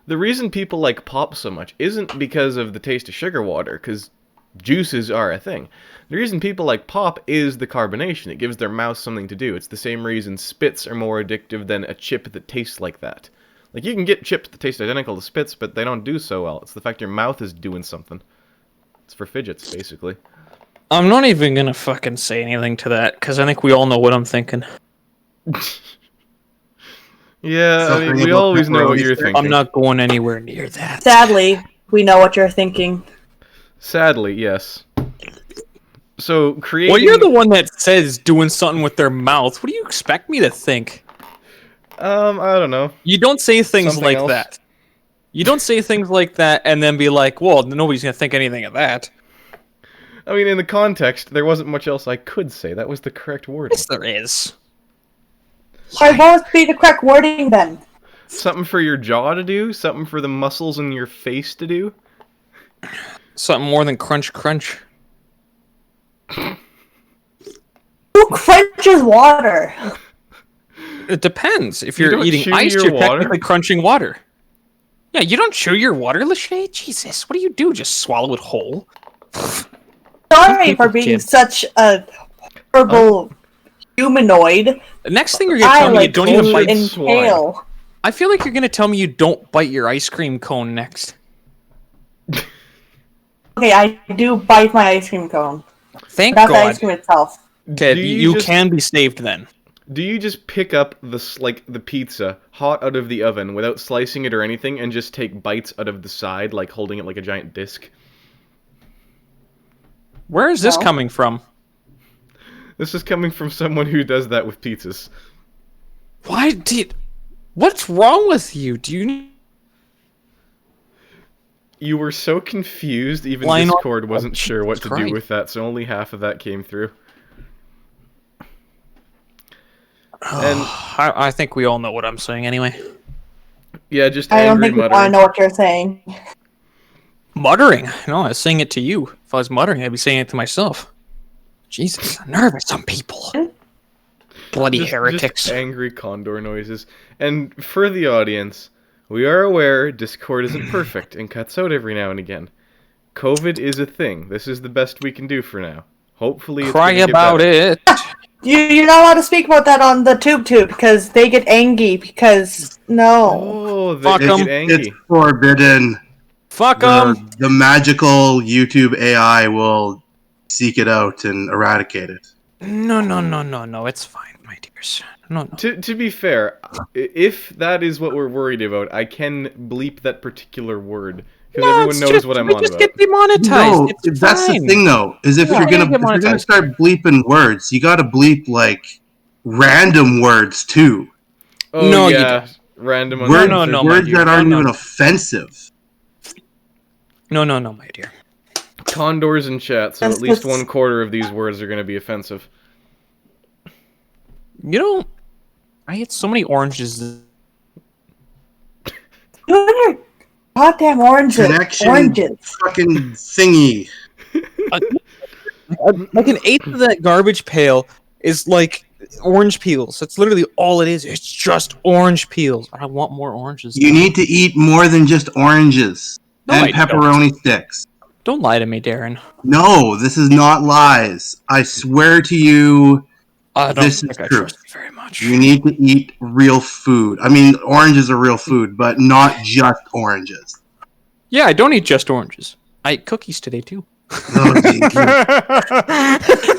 Speaker 2: the reason people like pop so much isn't because of the taste of sugar water, because juices are a thing. The reason people like pop is the carbonation. It gives their mouth something to do. It's the same reason Spits are more addictive than a chip that tastes like that. Like, you can get chips that taste identical to Spits, but they don't do so well. It's the fact your mouth is doing something. It's for fidgets, basically.
Speaker 4: I'm not even gonna fucking say anything to that because I think we all know what I'm thinking.
Speaker 2: Yeah, I mean,
Speaker 3: Something
Speaker 2: we
Speaker 3: about
Speaker 2: always know what
Speaker 3: pepperoni
Speaker 2: you're
Speaker 3: sticks.
Speaker 2: thinking.
Speaker 4: I'm not going anywhere near that.
Speaker 5: Sadly, we know what you're thinking.
Speaker 2: Sadly, yes. So creating.
Speaker 4: Well, you're the one that says doing something with their mouth. What do you expect me to think?
Speaker 2: I don't know.
Speaker 4: You don't say things
Speaker 2: Something
Speaker 4: like
Speaker 2: else.
Speaker 4: that. You don't say things like that and then be like, well, nobody's going to think anything of that.
Speaker 2: I mean, in the context, there wasn't much else I could say. That was the correct wording.
Speaker 4: Yes, there is.
Speaker 5: Why won't it be the correct wording then?
Speaker 2: Something for your jaw to do. Something for the muscles in your face to do.
Speaker 4: Something more than crunch crunch.
Speaker 5: Who crunches water?
Speaker 4: It depends. If
Speaker 2: You
Speaker 4: you're
Speaker 2: don't
Speaker 4: eating
Speaker 2: chew
Speaker 4: ice,
Speaker 2: your
Speaker 4: you're
Speaker 2: water?
Speaker 4: technically crunching water. Yeah, you don't chew your water, Lachey? Jesus, what do you do? Just swallow it whole?
Speaker 5: Sorry for being
Speaker 4: Kid.
Speaker 5: such a horrible humanoid.
Speaker 4: The next thing you're going to
Speaker 5: I
Speaker 4: tell me you
Speaker 5: like
Speaker 4: don't even
Speaker 5: to
Speaker 4: bite...
Speaker 5: inhale.
Speaker 4: I feel like you're going to tell me you don't bite your ice cream cone next.
Speaker 5: Okay, I do bite my ice cream cone.
Speaker 4: Thank
Speaker 5: Not the
Speaker 4: God.
Speaker 5: ice cream itself.
Speaker 4: Okay,
Speaker 2: Do
Speaker 4: you
Speaker 2: just-
Speaker 4: can be saved then.
Speaker 2: Do you just pick up the pizza hot out of the oven without slicing it or anything, and just take bites out of the side, like holding it like a giant disc?
Speaker 4: Where is this
Speaker 5: No.
Speaker 4: coming from?
Speaker 2: This is coming from someone who does that with pizzas.
Speaker 4: Why did... What's wrong with you? Do you...
Speaker 2: You were so confused, even
Speaker 4: Why not?
Speaker 2: Discord wasn't sure what to do
Speaker 4: Christ.
Speaker 2: with that, so only half of that came through. And
Speaker 4: I think we all know what I'm saying anyway.
Speaker 2: yeah, just
Speaker 5: I don't
Speaker 2: angry
Speaker 5: think we want
Speaker 2: muttering.
Speaker 5: to know what you're saying.
Speaker 4: Muttering? No, I was saying it to you. If I was muttering, I'd be saying it to myself. Jesus, I'm nervous. Some people. Bloody heretics.
Speaker 2: Just angry condor noises. And for the audience, we are aware Discord isn't perfect and cuts out every now and again. COVID is a thing. This is the best we can do for now. Hopefully it's
Speaker 4: Cry
Speaker 2: gonna get
Speaker 4: about
Speaker 2: better.
Speaker 4: it.
Speaker 5: You're not allowed to speak about that on the tube because they get angry because no.
Speaker 2: Oh, they
Speaker 4: Fuck 'em.
Speaker 2: get angry.
Speaker 3: It's forbidden.
Speaker 4: Fuck them.
Speaker 3: The magical YouTube AI will seek it out and eradicate it.
Speaker 4: No. It's fine, my dears. No.
Speaker 2: To be fair, if that is what we're worried about, I can bleep that particular word. Because everyone knows what I'm on
Speaker 4: just
Speaker 2: about.
Speaker 4: get demonetized.
Speaker 3: No,
Speaker 4: It's
Speaker 3: that's
Speaker 4: fine.
Speaker 3: the thing though. Is if
Speaker 5: Yeah.
Speaker 3: you're
Speaker 4: Yeah,
Speaker 3: gonna
Speaker 4: get
Speaker 3: if you're gonna
Speaker 4: monetized.
Speaker 3: start bleeping words, you gotta bleep like random words too.
Speaker 2: Oh,
Speaker 4: No, you
Speaker 2: yeah. Random
Speaker 3: Words,
Speaker 2: unanswered.
Speaker 4: no, my
Speaker 3: words
Speaker 4: dear.
Speaker 3: that aren't
Speaker 4: No.
Speaker 3: even offensive.
Speaker 4: No, my dear.
Speaker 2: Condors in chat, so
Speaker 5: That's
Speaker 2: at least
Speaker 5: what's-
Speaker 2: 1/4 of these words are going to be offensive.
Speaker 4: You know, I ate so many oranges.
Speaker 5: You and your goddamn oranges.
Speaker 3: Connection.
Speaker 5: Oranges.
Speaker 3: Fucking thingy.
Speaker 4: Like an eighth of that garbage pail is like orange peels. That's literally all it is. It's just orange peels. I want more oranges.
Speaker 3: You need to eat more than just oranges
Speaker 4: No,
Speaker 3: and
Speaker 4: I don't.
Speaker 3: pepperoni sticks.
Speaker 4: Don't lie to me, Darren.
Speaker 3: No, this is not lies. I swear to you,
Speaker 4: I don't
Speaker 3: This
Speaker 4: think
Speaker 3: is
Speaker 4: I
Speaker 3: true.
Speaker 4: trust you very much.
Speaker 3: you need to eat real food. I mean, oranges are real food, but not just oranges.
Speaker 4: Yeah, I don't eat just oranges. I ate cookies today too.
Speaker 3: Oh, geez.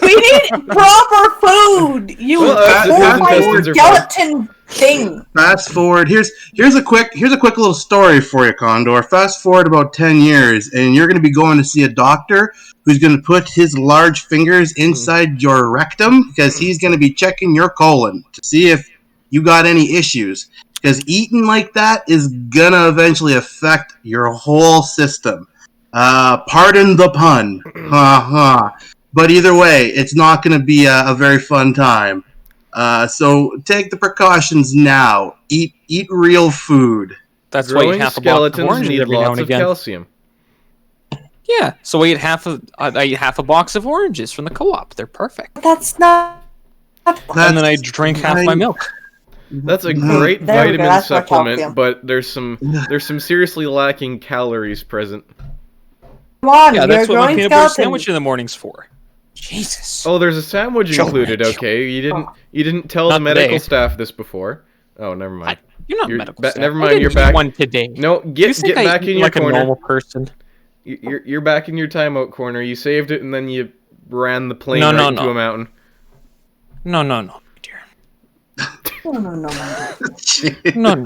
Speaker 5: We need proper food. You
Speaker 2: Well,
Speaker 5: my
Speaker 2: intestines are
Speaker 5: skeleton thing.
Speaker 3: Fast forward. Here's a quick little story for you, Condor. Fast forward about 10 years, and you're going to be going to see a doctor who's going to put his large fingers inside your rectum because he's going to be checking your colon to see if you got any issues. Because eating like that is going to eventually affect your whole system. Pardon the pun. Ha ha. But either way, it's not going to be a very fun time. So take the precautions now. Eat real food.
Speaker 4: That's why you
Speaker 2: Growing
Speaker 4: eat half a box of
Speaker 2: skeletons
Speaker 4: oranges
Speaker 2: need
Speaker 4: every now
Speaker 2: lots
Speaker 4: and
Speaker 2: of
Speaker 4: again.
Speaker 2: calcium.
Speaker 4: Yeah, so I eat half a box of oranges from the co-op. They're perfect.
Speaker 5: That's not.
Speaker 4: And then I drink half my milk.
Speaker 2: That's a great
Speaker 5: There we go,
Speaker 2: vitamin
Speaker 5: that's more
Speaker 2: supplement,
Speaker 5: calcium.
Speaker 2: but there's some seriously lacking calories present.
Speaker 5: Come on,
Speaker 4: Yeah,
Speaker 5: you're
Speaker 4: that's
Speaker 5: a
Speaker 4: what my
Speaker 5: growing
Speaker 4: peanut butter
Speaker 5: skeleton.
Speaker 4: sandwich in the morning's for. Jesus.
Speaker 2: Oh, there's a sandwich
Speaker 4: Children,
Speaker 2: included. Okay, you
Speaker 5: Oh.
Speaker 2: didn't tell
Speaker 4: Not
Speaker 2: the medical
Speaker 4: today.
Speaker 2: staff this before. Oh, never mind.
Speaker 4: You're not
Speaker 2: You're
Speaker 4: medical
Speaker 2: ba-
Speaker 4: staff.
Speaker 2: never
Speaker 4: I
Speaker 2: mind,
Speaker 4: didn't
Speaker 2: you're
Speaker 4: eat
Speaker 2: back.
Speaker 4: one today.
Speaker 2: No,
Speaker 4: You
Speaker 2: get
Speaker 4: think I
Speaker 2: back
Speaker 4: eat
Speaker 2: in your
Speaker 4: like a
Speaker 2: corner.
Speaker 4: normal person?
Speaker 2: You're back in your timeout corner. You saved it and then you ran the plane
Speaker 4: No,
Speaker 2: right
Speaker 4: no,
Speaker 2: into
Speaker 4: no.
Speaker 2: a mountain.
Speaker 4: No, dear.
Speaker 5: No, man.
Speaker 4: No.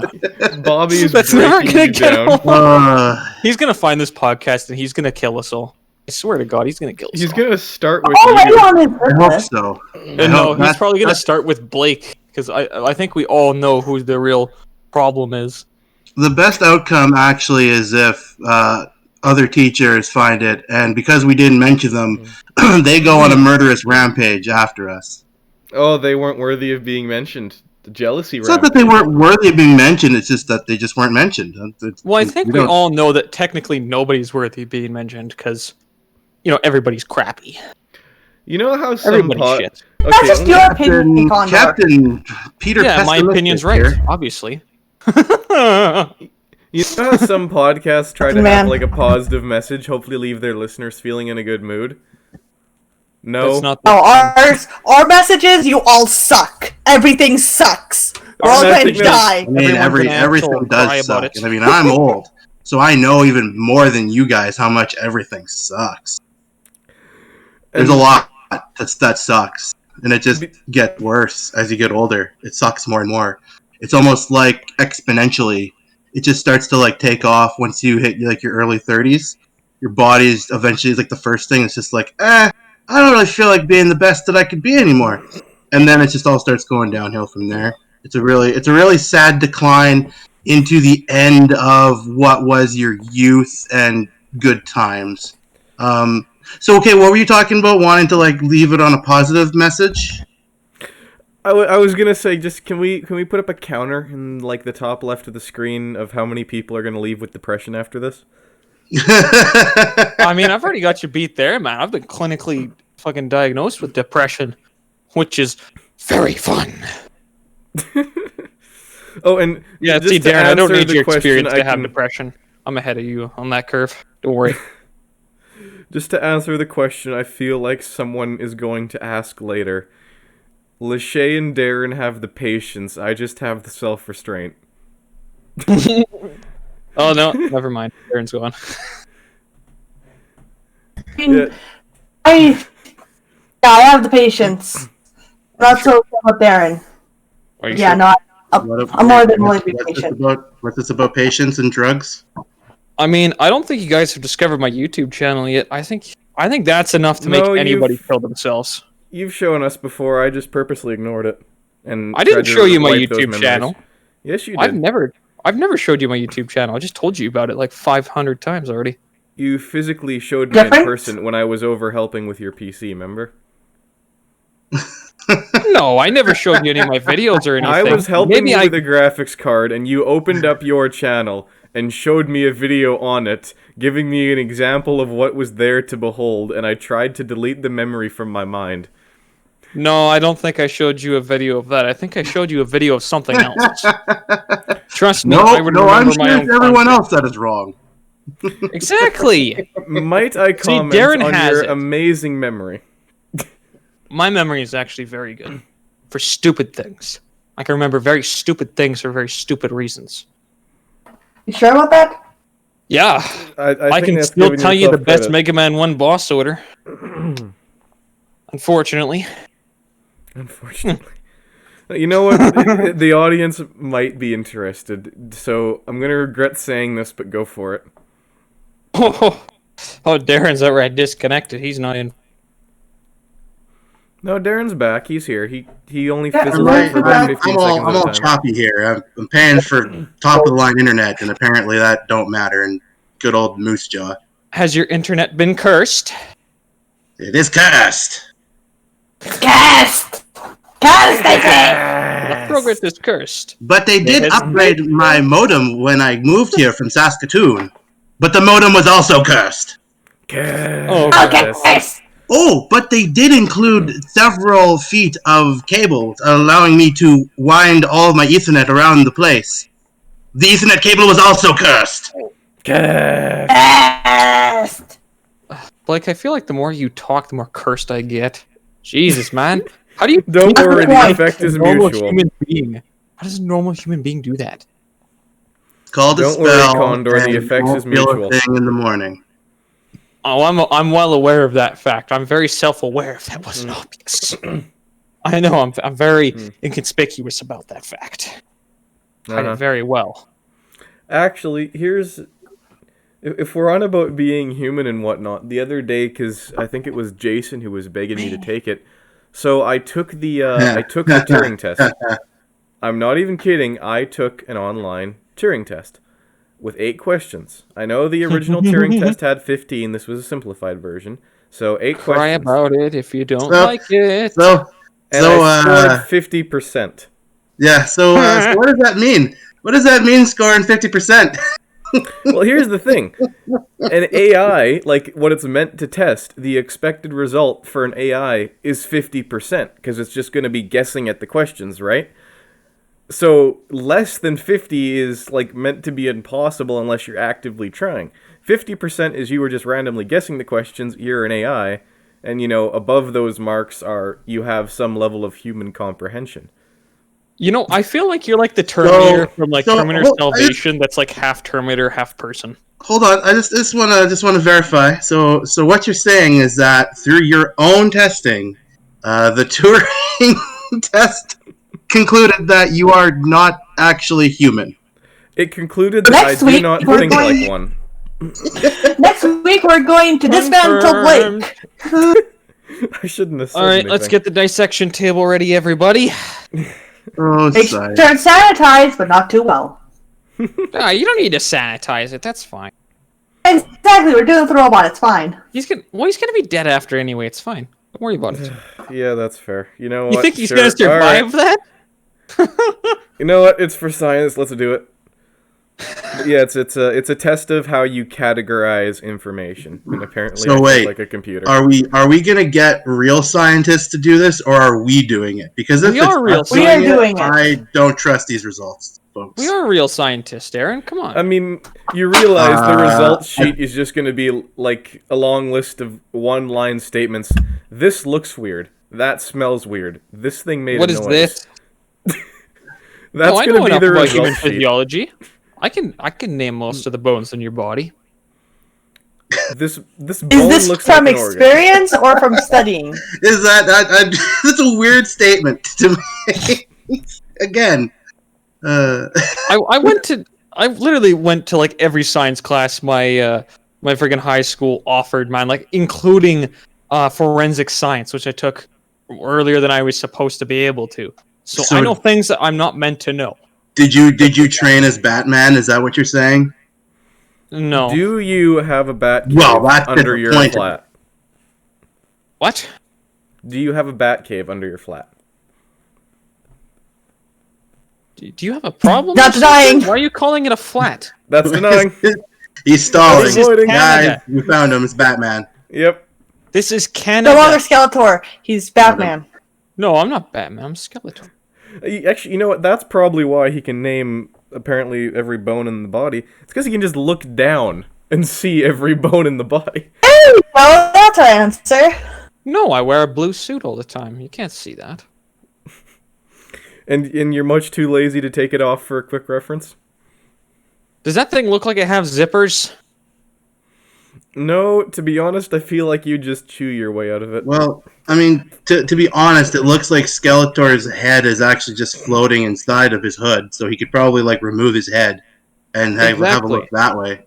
Speaker 2: Bobby is
Speaker 4: That's not
Speaker 2: breaking
Speaker 4: gonna
Speaker 2: you
Speaker 4: get
Speaker 2: down.
Speaker 4: old.
Speaker 3: Uh,
Speaker 4: He's gonna find this podcast and he's gonna kill us all. I swear to God, he's gonna kill us.
Speaker 2: He's
Speaker 4: all.
Speaker 2: gonna start with
Speaker 5: Already
Speaker 2: you.
Speaker 5: on his
Speaker 3: I hope
Speaker 5: list.
Speaker 3: so.
Speaker 4: And
Speaker 3: I
Speaker 4: no,
Speaker 3: hope
Speaker 4: he's
Speaker 3: that's-
Speaker 4: probably gonna
Speaker 3: that's-
Speaker 4: start with Blake because I think we all know who the real problem is.
Speaker 3: The best outcome actually is if other teachers find it, and because we didn't mention them, they go on a murderous rampage after us.
Speaker 2: Oh, they weren't worthy of being mentioned. The jealousy
Speaker 3: It's not that they weren't worthy of being mentioned; it's just that they just weren't mentioned.
Speaker 4: Well, I think we
Speaker 3: don't-
Speaker 4: all know that technically nobody's worthy of being mentioned because, everybody's crappy.
Speaker 2: You know how some
Speaker 4: Everybody's shit.
Speaker 5: That's
Speaker 2: Okay,
Speaker 5: just your opinion, Condor.
Speaker 3: Captain Peter.
Speaker 4: Yeah, my
Speaker 3: Pessimistic
Speaker 4: opinion's right,
Speaker 3: here.
Speaker 4: obviously.
Speaker 2: you know how some podcasts try to
Speaker 5: Man.
Speaker 2: have like a positive message, hopefully leave their listeners feeling in a good mood? No.
Speaker 4: That's not.
Speaker 5: Oh, our messages, you all suck. Everything sucks. We're all going to
Speaker 2: message-
Speaker 5: die.
Speaker 3: I mean,
Speaker 4: Everyone's an asshole
Speaker 3: everything
Speaker 4: and cry
Speaker 3: does
Speaker 4: about
Speaker 3: suck.
Speaker 4: it.
Speaker 3: And I mean, I'm old, so I know even more than you guys how much everything sucks. There's a lot that sucks, and it just gets worse as you get older. It sucks more and more. It's almost like exponentially. It just starts to like take off once you hit like your early 30s. Your body's eventually like the first thing. It's just like, I don't really feel like being the best that I could be anymore. And then it just all starts going downhill from there. It's a really sad decline into the end of what was your youth and good times. So okay, what were you talking about? Wanting to like leave it on a positive message?
Speaker 2: I was gonna say, just can we put up a counter in like the top left of the screen of how many people are gonna leave with depression after this?
Speaker 4: I mean, I've already got you beat there, man. I've been clinically fucking diagnosed with depression, which is very fun.
Speaker 2: Oh, and
Speaker 4: Yeah,
Speaker 2: just
Speaker 4: see,
Speaker 2: to
Speaker 4: Darren, I don't
Speaker 2: answer
Speaker 4: need
Speaker 2: the
Speaker 4: your
Speaker 2: question,
Speaker 4: experience
Speaker 2: I
Speaker 4: to have
Speaker 2: can-
Speaker 4: depression. I'm ahead of you on that curve. Don't worry.
Speaker 2: Just to answer the question, I feel like someone is going to ask later. Lachey and Darren have the patience. I just have the self-restraint.
Speaker 4: Oh no, never mind. Darren's gone.
Speaker 2: Yeah.
Speaker 5: I have the patience. Not so good with Darren.
Speaker 4: Are you
Speaker 5: Yeah,
Speaker 4: sure?
Speaker 5: no, I'm more than willing to be patient.
Speaker 3: What's this about patience and drugs?
Speaker 4: I mean, I don't think you guys have discovered my YouTube channel yet. I think that's enough to make
Speaker 2: No,
Speaker 4: anybody
Speaker 2: you've-
Speaker 4: kill themselves.
Speaker 2: You've shown us before. I just purposely ignored it. And
Speaker 4: I didn't
Speaker 2: tried to
Speaker 4: show you my
Speaker 2: wipe those
Speaker 4: YouTube
Speaker 2: memories.
Speaker 4: channel.
Speaker 2: Yes, you
Speaker 4: I've
Speaker 2: did.
Speaker 4: never showed you my YouTube channel. I just told you about it like 500 times already.
Speaker 2: You physically showed me in
Speaker 5: Different?
Speaker 2: person when I was over helping with your PC, remember?
Speaker 4: No, I never showed you any of my videos or anything.
Speaker 2: I was helping
Speaker 4: Maybe
Speaker 2: you with a graphics card, and you opened up your channel and showed me a video on it, giving me an example of what was there to behold, and I tried to delete the memory from my mind.
Speaker 4: No, I don't think I showed you a video of that. I think I showed you a video of something else. Trust me, I would
Speaker 3: I'm
Speaker 4: remember
Speaker 3: sure
Speaker 4: my own
Speaker 3: it's everyone
Speaker 4: content.
Speaker 3: else that is wrong.
Speaker 4: Exactly.
Speaker 2: Might I comment
Speaker 4: Darren
Speaker 2: on
Speaker 4: has
Speaker 2: your
Speaker 4: it.
Speaker 2: amazing memory?
Speaker 4: My memory is actually very good for stupid things. I can remember very stupid things for very stupid reasons.
Speaker 5: You sure about that?
Speaker 4: Yeah, I
Speaker 2: think
Speaker 4: can
Speaker 2: that's
Speaker 4: still
Speaker 2: giving
Speaker 4: tell you the
Speaker 2: yourself
Speaker 4: best
Speaker 2: credit.
Speaker 4: Mega Man 1 boss order. Unfortunately.
Speaker 2: Unfortunately. You know what? The audience might be interested, so I'm gonna regret saying this, but go for it.
Speaker 4: Oh, Darren's outright disconnected. He's not in.
Speaker 2: No, Darren's back. He's here. He only
Speaker 5: Yeah,
Speaker 2: fizzled
Speaker 5: right,
Speaker 2: out for about
Speaker 5: right.
Speaker 2: 15
Speaker 3: I'm
Speaker 2: seconds
Speaker 3: all
Speaker 2: at a time.
Speaker 3: choppy here. I'm paying for top of the line internet, and apparently that don't matter. And good old Moose Jaw,
Speaker 4: Has your internet been cursed?
Speaker 3: it is cursed.
Speaker 5: Cast! Cast, I say!
Speaker 4: What progress is cursed?
Speaker 3: But they did
Speaker 4: Yes.
Speaker 3: upgrade my modem when I moved here from Saskatoon. But the modem was also cursed.
Speaker 4: Oh,
Speaker 5: Okay, cast!
Speaker 3: Oh, but they did include several feet of cable, allowing me to wind all of my Ethernet around the place. The Ethernet cable was also cursed.
Speaker 5: Cast!
Speaker 4: Blake, I feel like the more you talk, the more cursed I get. Jesus, man. How do you
Speaker 2: Don't
Speaker 5: That's
Speaker 2: worry,
Speaker 5: the
Speaker 2: the
Speaker 5: point.
Speaker 2: effect is
Speaker 4: normal
Speaker 2: mutual.
Speaker 4: human being? How does a normal human being do that?
Speaker 3: It's called a
Speaker 2: Don't
Speaker 3: spell.
Speaker 2: worry, Condor, the
Speaker 3: and
Speaker 2: effects
Speaker 3: won't
Speaker 2: is
Speaker 3: feel a
Speaker 2: mutual.
Speaker 3: thing in the morning.
Speaker 4: Oh, I'm well aware of that fact. I'm very self-aware if that wasn't obvious. I know I'm very inconspicuous about that fact. I
Speaker 2: Uh-huh.
Speaker 4: know very well.
Speaker 2: Actually, here's If we're on about being human and whatnot, the other day, because I think it was Jason who was begging me to take it, so I took the Turing test. I'm not even kidding. I took an online Turing test with 8 questions. I know the original Turing test had 15. This was a simplified version. So 8
Speaker 4: Cry
Speaker 2: questions.
Speaker 4: about it if you don't like it.
Speaker 2: And I scored 50%.
Speaker 3: Yeah, so what does that mean? What does that mean, scoring 50%?
Speaker 2: Well, here's the thing. An AI, like what it's meant to test, the expected result for an AI is 50%, because it's just going to be guessing at the questions, right? So less than 50 is like meant to be impossible unless you're actively trying. 50% is you were just randomly guessing the questions, you're an AI, and above those marks are you have some level of human comprehension.
Speaker 4: I feel like you're like the Terminator from Terminator
Speaker 3: hold-
Speaker 4: Salvation. That's like half Terminator, half person.
Speaker 3: Hold on, I just want to verify. So what you're saying is that through your own testing, the Turing test concluded that you are not actually human.
Speaker 2: It concluded that I do not think like one.
Speaker 5: Next week we're going to dismantle Blake.
Speaker 2: I shouldn't have said
Speaker 4: All right,
Speaker 2: anything.
Speaker 4: let's get the dissection table ready, everybody.
Speaker 3: Oh,
Speaker 5: Make sure it's sanitized, but not too well.
Speaker 4: You don't need to sanitize it. That's fine.
Speaker 5: Exactly, we're doing it with the robot. It's fine.
Speaker 4: He's gonna be dead after anyway. It's fine. Don't worry about it.
Speaker 2: Yeah, that's fair. You know what?
Speaker 4: You think he's
Speaker 2: Sure.
Speaker 4: gonna survive
Speaker 2: All right.
Speaker 4: that?
Speaker 2: You know what? It's for science. Let's do it. Yeah, it's a test of how you categorize information, and apparently,
Speaker 3: So
Speaker 2: I
Speaker 3: wait,
Speaker 2: feel like a computer.
Speaker 3: Are we gonna get real scientists to do this, or are we doing it? Because if
Speaker 4: We
Speaker 3: it's
Speaker 4: are real
Speaker 3: us
Speaker 5: We are doing it.
Speaker 3: I don't trust these results, folks.
Speaker 4: We are real scientists, Aaron. Come on.
Speaker 2: I mean, you realize the results sheet is just going to be like a long list of one-line statements. This looks weird. That smells weird. This thing made
Speaker 4: What
Speaker 2: a
Speaker 4: is
Speaker 2: noise.
Speaker 4: this?
Speaker 2: That's
Speaker 4: I
Speaker 2: going
Speaker 4: know
Speaker 2: to be
Speaker 4: enough
Speaker 2: the
Speaker 4: about
Speaker 2: result
Speaker 4: human
Speaker 2: sheet.
Speaker 4: physiology. I can name most of the bones in your body.
Speaker 2: This bone
Speaker 5: Is this
Speaker 2: looks
Speaker 5: from
Speaker 2: like an organ.
Speaker 5: experience or from studying?
Speaker 3: Is that that's a weird statement to make? Again,
Speaker 4: I literally went to like every science class my friggin' high school offered, man, like including forensic science, which I took earlier than I was supposed to be able to. So I know things that I'm not meant to know.
Speaker 3: Did you train as Batman? Is that what you're saying?
Speaker 4: No.
Speaker 2: Do you have a bat cave
Speaker 3: Well, that's
Speaker 2: under your
Speaker 3: disappointing.
Speaker 2: flat?
Speaker 4: What?
Speaker 2: Do you have a bat cave under your flat?
Speaker 4: Do you have a problem?
Speaker 5: Not
Speaker 4: or something?
Speaker 5: denying.
Speaker 4: Why are you calling it a flat?
Speaker 2: That's denying.
Speaker 3: He's stalling.
Speaker 4: This is
Speaker 3: Guys,
Speaker 4: Canada.
Speaker 3: we found him. It's Batman.
Speaker 2: Yep.
Speaker 4: This is
Speaker 5: No
Speaker 4: Canada.
Speaker 5: longer Skeletor. He's Batman.
Speaker 4: No, I'm not Batman. I'm Skeletor.
Speaker 2: Actually, you know what? That's probably why he can name apparently every bone in the body. It's because he can just look down and see every bone in the body.
Speaker 5: Well, that's our answer.
Speaker 4: No, I wear a blue suit all the time. You can't see that.
Speaker 2: And you're much too lazy to take it off for a quick reference?
Speaker 4: Does that thing look like it has zippers?
Speaker 2: No, to be honest, I feel like you just chew your way out of it.
Speaker 3: Well, I mean, to be honest, it looks like Skeletor's head is actually just floating inside of his hood, so he could probably like remove his head and have a
Speaker 4: Exactly.
Speaker 3: look that way.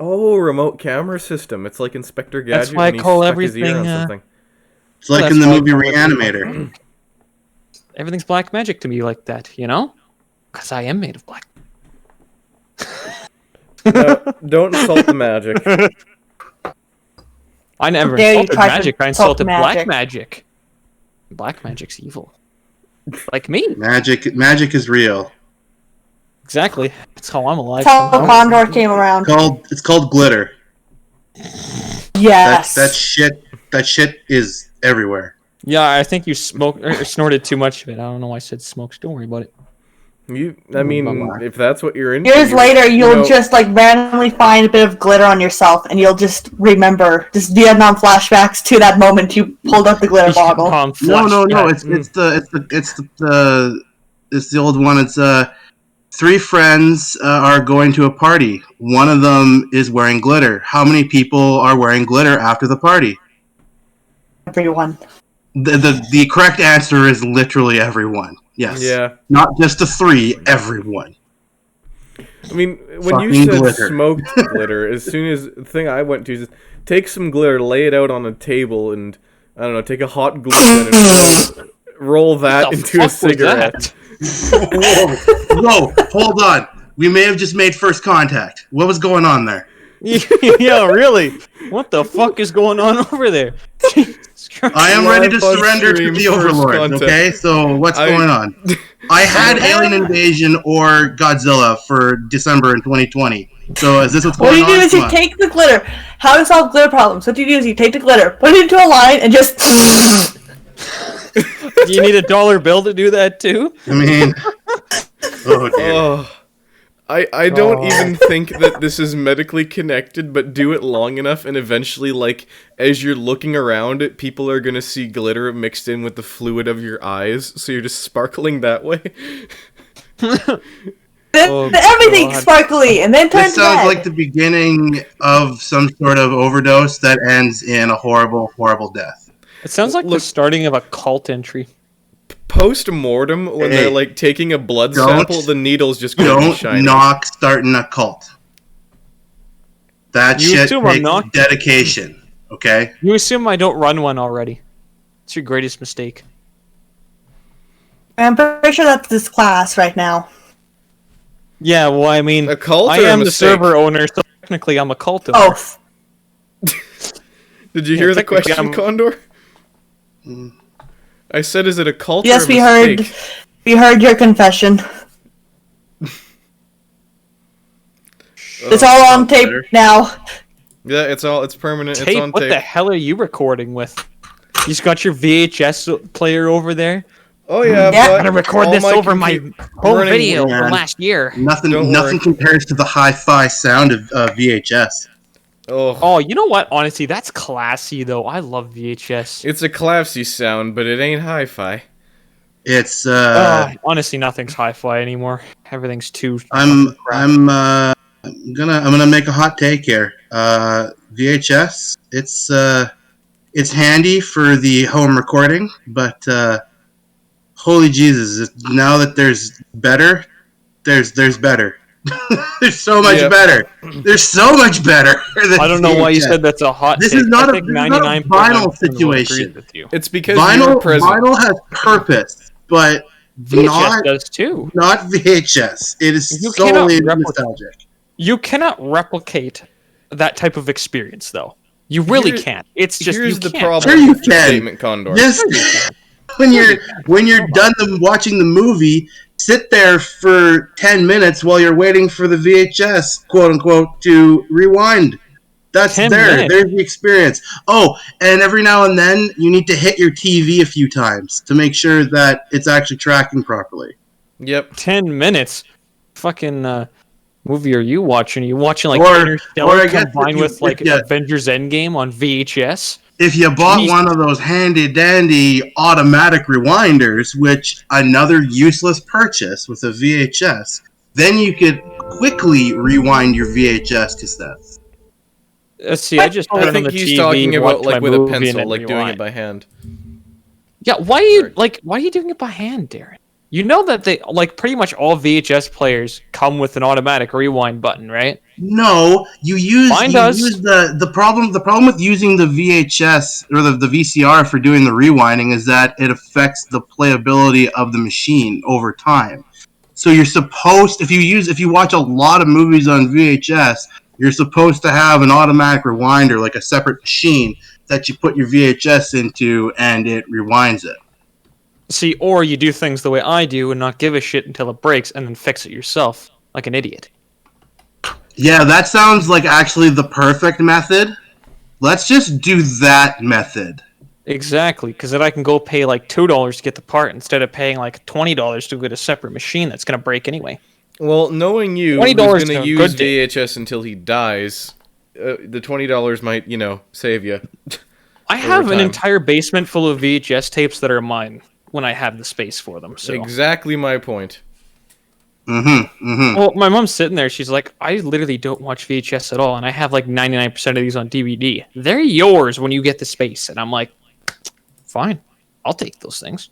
Speaker 2: Oh, remote camera system. It's like Inspector Gadget
Speaker 4: That's why I
Speaker 2: when he
Speaker 4: call
Speaker 2: stuck his ear on
Speaker 4: everything,
Speaker 2: something.
Speaker 3: It's like
Speaker 4: that's
Speaker 3: in the
Speaker 4: why I
Speaker 3: movie
Speaker 4: call it-
Speaker 3: Reanimator.
Speaker 4: Everything's black magic to me like that, you know? Because I am made of black.
Speaker 2: No, don't insult the magic.
Speaker 4: I never
Speaker 5: Dare you
Speaker 4: insulted
Speaker 5: try to
Speaker 4: magic. I
Speaker 5: insult
Speaker 4: insulted black
Speaker 5: magic.
Speaker 4: magic. Black magic's evil. Like me.
Speaker 3: Magic is real.
Speaker 4: Exactly. That's how I'm alive.
Speaker 5: That's how
Speaker 4: somehow.
Speaker 5: Condor came around.
Speaker 3: It's called glitter.
Speaker 5: Yes.
Speaker 3: That shit is everywhere.
Speaker 4: Yeah, I think you smoked or snorted too much of it. I don't know why I said smokes. Don't worry about it.
Speaker 2: I mean, if that's what you're into.
Speaker 5: Years later, you'll
Speaker 2: know-
Speaker 5: just like randomly find a bit of glitter on yourself, and you'll just remember just Vietnam flashbacks to that moment you pulled out the glitter bottle.
Speaker 3: No. It's the old one. It's 3 friends are going to a party. One of them is wearing glitter. How many people are wearing glitter after the party?
Speaker 5: Everyone.
Speaker 3: The correct answer is literally everyone. Yes.
Speaker 2: Yeah.
Speaker 3: Not just the 3, everyone.
Speaker 2: I mean, when you
Speaker 3: Fucking
Speaker 2: said
Speaker 3: glitter.
Speaker 2: smoked glitter, as soon as the thing I went to is take some glitter, lay it out on a table, and I don't know, take a hot glue gun and roll that
Speaker 4: What the
Speaker 2: into
Speaker 4: fuck
Speaker 2: a
Speaker 4: was
Speaker 2: cigarette.
Speaker 4: that?
Speaker 3: Whoa, hold on. We may have just made first contact. What was going on there?
Speaker 4: Yeah, really. What the fuck is going on over there? Jesus Christ.
Speaker 3: I am ready to
Speaker 2: Live on
Speaker 3: surrender to
Speaker 2: stream,
Speaker 3: the
Speaker 2: first
Speaker 3: overlords,
Speaker 2: contact.
Speaker 3: okay? So what's going on? I had Alien Invasion or Godzilla for December in 2020. So is this what's
Speaker 5: What
Speaker 3: going
Speaker 5: you do
Speaker 3: on?
Speaker 5: is you
Speaker 3: Come on.
Speaker 5: take the glitter. How to solve glitter problems? What you do is you take the glitter, put it into a line, and just.
Speaker 4: Do you need a dollar bill to do that too?
Speaker 3: I mean, oh dear.
Speaker 2: Oh, I don't even think that this is medically connected, but do it long enough, and eventually, like, as you're looking around, people are gonna see glitter mixed in with the fluid of your eyes, so you're just sparkling that way.
Speaker 5: Everything's
Speaker 4: God.
Speaker 5: sparkly, and then turns
Speaker 3: This sounds
Speaker 5: red.
Speaker 3: like the beginning of some sort of overdose that ends in a horrible, horrible death.
Speaker 4: It sounds like the
Speaker 2: Look-
Speaker 4: starting of a cult entry.
Speaker 2: Post-mortem, when
Speaker 3: Hey,
Speaker 2: they're, like, taking a blood
Speaker 3: don't-
Speaker 2: sample, the needle's just gonna be
Speaker 3: Don't
Speaker 2: shiny.
Speaker 3: knock starting a cult. That
Speaker 4: You
Speaker 3: shit
Speaker 4: assume I'm
Speaker 3: takes
Speaker 4: not-
Speaker 3: dedication, okay?
Speaker 4: You assume I don't run one already. It's your greatest mistake.
Speaker 5: I'm pretty sure that's this class right now.
Speaker 4: Yeah, well, I mean,
Speaker 2: A cult
Speaker 4: I
Speaker 2: or a
Speaker 4: am the
Speaker 2: mistake?
Speaker 4: server owner, so technically I'm a cult owner.
Speaker 5: Both.
Speaker 2: Did you
Speaker 4: Yeah,
Speaker 2: hear the
Speaker 4: technically,
Speaker 2: question, Condor? I said, is it a cult
Speaker 5: Yes,
Speaker 2: or a
Speaker 5: we
Speaker 2: mistake?
Speaker 5: heard. We heard your confession. It's all on tape
Speaker 3: better.
Speaker 5: now.
Speaker 2: Yeah, it's permanent,
Speaker 4: Tape?
Speaker 2: it's on
Speaker 4: What
Speaker 2: tape.
Speaker 4: the hell are you recording with? You just got your VHS player over there?
Speaker 2: Oh yeah,
Speaker 5: Yeah.
Speaker 2: but
Speaker 4: I'm gonna record
Speaker 2: all
Speaker 4: this over my
Speaker 2: compu-
Speaker 4: home
Speaker 2: running-
Speaker 4: video
Speaker 3: man.
Speaker 4: from last year.
Speaker 3: Nothing,
Speaker 2: Don't
Speaker 3: nothing
Speaker 2: worry.
Speaker 3: compares to the hi-fi sound of VHS.
Speaker 2: Oh,
Speaker 4: Oh, you know what? Honestly, that's classy, though. I love VHS.
Speaker 2: it's a classy sound, but it ain't hi-fi.
Speaker 3: It's
Speaker 4: Honestly, nothing's hi-fi anymore. Everything's too.
Speaker 3: I'm
Speaker 4: fucking crap.
Speaker 3: I'm gonna make a hot take here. VHS, it's handy for the home recording, but holy Jesus, now that there's better, there's better. There's so much
Speaker 2: Yep.
Speaker 3: better. There's so much better. Than
Speaker 4: I don't know why you
Speaker 3: VHS.
Speaker 4: said that's a hot
Speaker 3: This
Speaker 4: take.
Speaker 3: is not
Speaker 4: I
Speaker 3: a-
Speaker 4: think
Speaker 3: this is not a
Speaker 4: 99.9%
Speaker 3: vinyl
Speaker 4: will agree
Speaker 3: situation.
Speaker 4: with you.
Speaker 2: It's because you were present.
Speaker 3: Vinyl has purpose, but
Speaker 4: VHS
Speaker 3: not
Speaker 4: does too.
Speaker 3: VHS. It is
Speaker 4: You cannot
Speaker 3: solely
Speaker 4: replicate-
Speaker 3: nostalgic.
Speaker 4: You cannot replicate that type of experience, though. You really
Speaker 2: Here-
Speaker 4: can't. It's just
Speaker 2: Here's
Speaker 4: you
Speaker 2: the
Speaker 4: can't.
Speaker 2: problem
Speaker 3: Sure you
Speaker 2: with your
Speaker 3: can.
Speaker 2: statement, Condor.
Speaker 3: Just when you're done watching the movie, sit there for 10 minutes while you're waiting for the VHS, quote unquote, to rewind. That's
Speaker 4: 10
Speaker 3: there.
Speaker 4: minutes?
Speaker 3: There's the experience. Oh, and every now and then you need to hit your TV a few times to make sure that it's actually tracking properly.
Speaker 2: Yep.
Speaker 4: 10 minutes. Fucking movie are you watching? Are you watching like
Speaker 3: Or
Speaker 4: Interstellar
Speaker 3: I guess
Speaker 4: combined
Speaker 3: if you-
Speaker 4: with like
Speaker 3: if you-
Speaker 4: Avengers Endgame on VHS?
Speaker 3: If you bought
Speaker 4: Jeez.
Speaker 3: one of those handy dandy automatic rewinders, which another useless purchase with a VHS, then you could quickly rewind your VHS cassettes.
Speaker 4: Let's see, I just
Speaker 2: I
Speaker 4: put it on
Speaker 2: think
Speaker 4: the
Speaker 2: he's
Speaker 4: TV,
Speaker 2: talking about
Speaker 4: watched
Speaker 2: like
Speaker 4: my
Speaker 2: with a
Speaker 4: movie, and
Speaker 2: pencil,
Speaker 4: then
Speaker 2: like doing
Speaker 4: rewind.
Speaker 2: it by hand.
Speaker 4: Yeah, why are you
Speaker 2: Right.
Speaker 4: why are you doing it by hand, Darren? You know that they like pretty much all VHS players come with an automatic rewind button, right?
Speaker 3: No, you use
Speaker 4: Mine
Speaker 3: you
Speaker 4: does.
Speaker 3: use the problem with using the VHS or the VCR for doing the rewinding is that it affects the playability of the machine over time. So you're supposed if you watch a lot of movies on VHS, you're supposed to have an automatic rewinder, like a separate machine that you put your VHS into and it rewinds it.
Speaker 4: See, or you do things the way I do and not give a shit until it breaks and then fix it yourself, like an idiot.
Speaker 3: Yeah, that sounds like actually the perfect method. Let's just do that method.
Speaker 4: Exactly, because then I can go pay like $2 to get the part instead of paying like $20 to get a separate machine that's gonna break anyway.
Speaker 2: Well, knowing you, who's
Speaker 4: $20
Speaker 2: going
Speaker 4: is
Speaker 2: to
Speaker 4: a
Speaker 2: use
Speaker 4: good day.
Speaker 2: VHS until he dies, the $20 might, save you.
Speaker 4: I have an
Speaker 2: time.
Speaker 4: entire basement full of VHS tapes that are mine when I have the space for them. So,
Speaker 2: Exactly my point.
Speaker 4: well, my mom's sitting there. She's like, I literally don't watch VHS at all, and I have like 99% of these on DVD. They're yours when you get the space, and I'm like, fine, I'll take those things.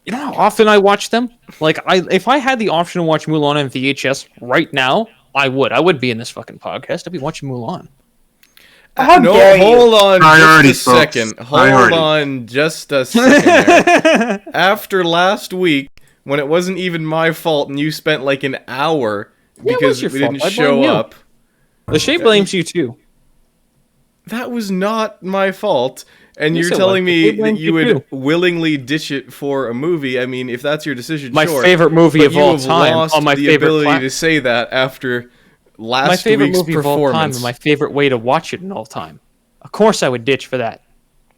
Speaker 4: You know how often I watch them? Like, if I had the option to watch Mulan on VHS right now, I would. I would be in this fucking podcast. I'd be watching Mulan.
Speaker 5: How
Speaker 2: No,
Speaker 5: dare you?
Speaker 2: hold on
Speaker 3: Priorities,
Speaker 2: just a
Speaker 3: folks.
Speaker 2: second. Hold
Speaker 3: Priorities.
Speaker 2: on just a second there. After last week, when it wasn't even my fault and you spent like an hour
Speaker 4: Yeah, it
Speaker 2: because
Speaker 4: was
Speaker 2: we
Speaker 4: your
Speaker 2: didn't
Speaker 4: fault. I
Speaker 2: show
Speaker 4: blame you.
Speaker 2: up,
Speaker 4: Lachey blames you too.
Speaker 2: that was not my fault. And
Speaker 4: Yes,
Speaker 2: you're
Speaker 4: it
Speaker 2: telling
Speaker 4: was.
Speaker 2: me
Speaker 4: They
Speaker 2: that
Speaker 4: blamed
Speaker 2: you
Speaker 4: you
Speaker 2: would
Speaker 4: too.
Speaker 2: willingly ditch it for a movie. I mean, if that's your decision,
Speaker 4: My
Speaker 2: sure.
Speaker 4: favorite movie
Speaker 2: But
Speaker 4: of
Speaker 2: you
Speaker 4: all
Speaker 2: have
Speaker 4: time
Speaker 2: lost
Speaker 4: on my
Speaker 2: the
Speaker 4: favorite
Speaker 2: ability to say that after last
Speaker 4: my favorite
Speaker 2: week's
Speaker 4: movie of all time
Speaker 2: performance.
Speaker 4: and my favorite way to watch it in all time. Of course I would ditch for that.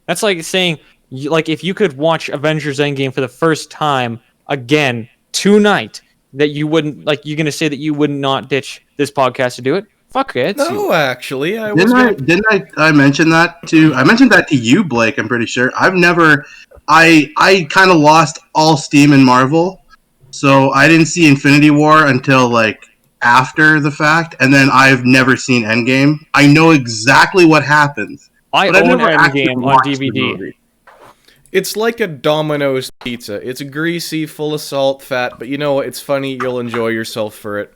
Speaker 4: That's like saying, like, if you could watch Avengers Endgame for the first time again tonight, that you wouldn't, like, you're going to say that you would not ditch this podcast to do it? Fuck it. It's you.
Speaker 2: No, actually, I was
Speaker 3: Didn't I mention that to? I mentioned that to you, Blake. I'm pretty sure. I've never. I kind of lost all steam in Marvel, so I didn't see Infinity War until like after the fact, and then I've never seen Endgame. I know exactly what happens,
Speaker 4: I
Speaker 3: but I've
Speaker 4: own
Speaker 3: never actually
Speaker 4: Endgame on
Speaker 3: watched the
Speaker 4: DVD.
Speaker 3: movie.
Speaker 2: It's like a Domino's pizza. It's greasy, full of salt, fat, but you know what? It's funny. You'll enjoy yourself for it.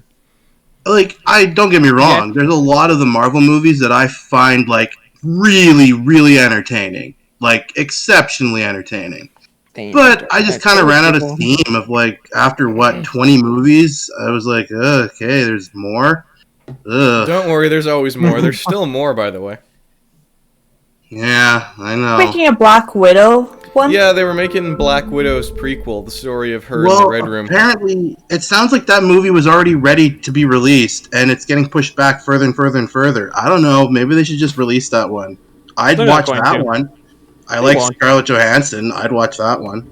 Speaker 3: Like, I don't get me wrong. There's a lot of the Marvel movies that I find like really, really entertaining, like exceptionally entertaining. But I just kind of ran out of steam of like after what 20 movies. I was like, okay, there's more. Ugh.
Speaker 2: Don't worry, there's always more. There's still more, by the way.
Speaker 3: Yeah, I know.
Speaker 5: Making a Black Widow one?
Speaker 2: Yeah, they were making Black Widow's prequel, the story of her in
Speaker 3: Well,
Speaker 2: the Red Room.
Speaker 3: apparently, it sounds like that movie was already ready to be released, and it's getting pushed back further and further and further. I don't know. Maybe they should just release that one. I'd
Speaker 4: They're not
Speaker 3: watch
Speaker 4: going
Speaker 3: that
Speaker 4: to.
Speaker 3: one. I
Speaker 4: They
Speaker 3: like
Speaker 4: won't.
Speaker 3: Scarlett Johansson. I'd watch that one.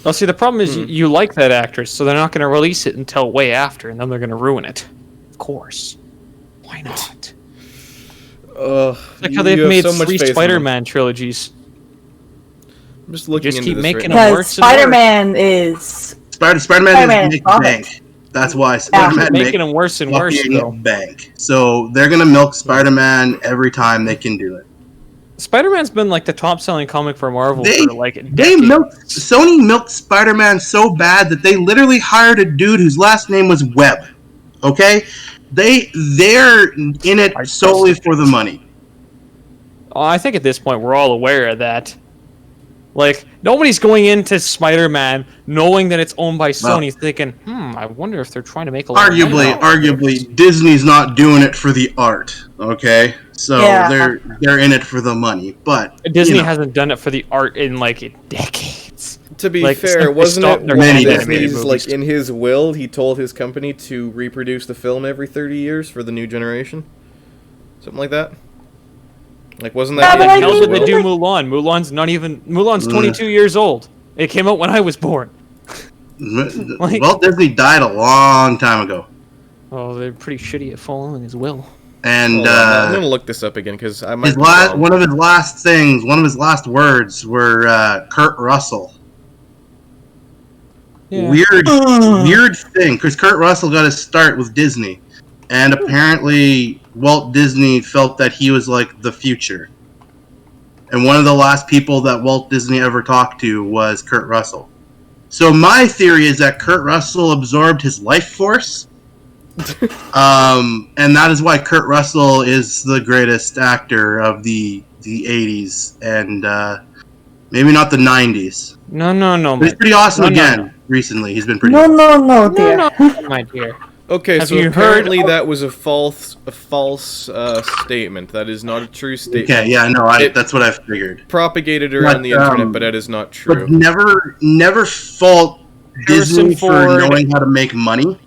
Speaker 4: Well, see, the problem is you like that actress, so they're not going to release it until way after, and then they're going to ruin it. Of course. Why not? Like how they've made
Speaker 2: so much
Speaker 4: three
Speaker 2: faith in them.
Speaker 4: Spider-Man trilogies.
Speaker 2: I'm just looking
Speaker 4: Just
Speaker 2: into
Speaker 4: keep
Speaker 2: this
Speaker 4: making
Speaker 2: right
Speaker 4: them
Speaker 2: now.
Speaker 5: Because
Speaker 4: worse and worse.
Speaker 5: Spider-Man is...
Speaker 3: Spider-Man
Speaker 5: Spider-Man
Speaker 3: is making
Speaker 5: is
Speaker 3: bank. That's why Spider-Man
Speaker 4: Making them worse and worse,
Speaker 3: fucking
Speaker 4: though.
Speaker 3: bank. So they're gonna milk Spider-Man every time they can do it.
Speaker 4: Spider-Man's been like the top-selling comic for Marvel
Speaker 3: They-
Speaker 4: for like
Speaker 3: They
Speaker 4: decades.
Speaker 3: Sony milked Spider-Man so bad that they literally hired a dude whose last name was Webb. Okay, they're in it solely for the money.
Speaker 4: I think at this point we're all aware of that. Like, nobody's going into Spider-Man knowing that it's owned by Sony, thinking, I wonder if they're trying to make a lot of money.
Speaker 3: Arguably, Disney's not doing it for the art. Okay, so
Speaker 5: Yeah.
Speaker 3: they're in it for the money. But
Speaker 4: Disney
Speaker 3: you know,
Speaker 4: hasn't done it for the art in like decades.
Speaker 2: To be
Speaker 4: Like,
Speaker 2: fair,
Speaker 4: since they
Speaker 2: wasn't
Speaker 4: stopped
Speaker 2: it
Speaker 4: their
Speaker 2: one of
Speaker 3: animated
Speaker 2: Disney's,
Speaker 4: movies.
Speaker 2: like, in his will, he told his company to reproduce the film every 30 years for the new generation? Something like that? Like, wasn't
Speaker 5: Yeah,
Speaker 2: that
Speaker 5: but
Speaker 2: in
Speaker 5: I
Speaker 2: his
Speaker 4: How
Speaker 5: mean,
Speaker 4: did they
Speaker 2: will?
Speaker 4: do Mulan? Mulan's 22 years old. It came out when I was born. Like-
Speaker 3: Walt Disney died a long time ago,
Speaker 4: Oh, they're pretty shitty at following his will.
Speaker 3: and
Speaker 2: Hold on, I'm gonna look this up again, because I might
Speaker 3: his
Speaker 2: be
Speaker 3: last
Speaker 2: wrong.
Speaker 3: one of his last words were Kurt Russell.
Speaker 4: Yeah.
Speaker 3: Weird thing, because Kurt Russell got his start with Disney, and apparently Walt Disney felt that he was like the future. And one of the last people that Walt Disney ever talked to was Kurt Russell. So my theory is that Kurt Russell absorbed his life force, and that is why Kurt Russell is the greatest actor of the 80s and maybe not the 90s.
Speaker 4: No,
Speaker 3: But he's pretty awesome
Speaker 4: No, no,
Speaker 3: again
Speaker 4: no.
Speaker 3: recently. He's been pretty
Speaker 5: No,
Speaker 3: awesome.
Speaker 5: no, dear.
Speaker 4: my dear.
Speaker 2: Okay,
Speaker 4: Have
Speaker 2: so
Speaker 4: you
Speaker 2: apparently
Speaker 4: heard-
Speaker 2: that was a false statement. That is not a true statement.
Speaker 3: Okay, yeah, no,
Speaker 2: It-
Speaker 3: that's what I figured.
Speaker 2: Propagated around
Speaker 3: But,
Speaker 2: the internet, but that is not true.
Speaker 3: But never fault
Speaker 4: Harrison
Speaker 3: Disney for
Speaker 4: Ford.
Speaker 3: knowing how to make money.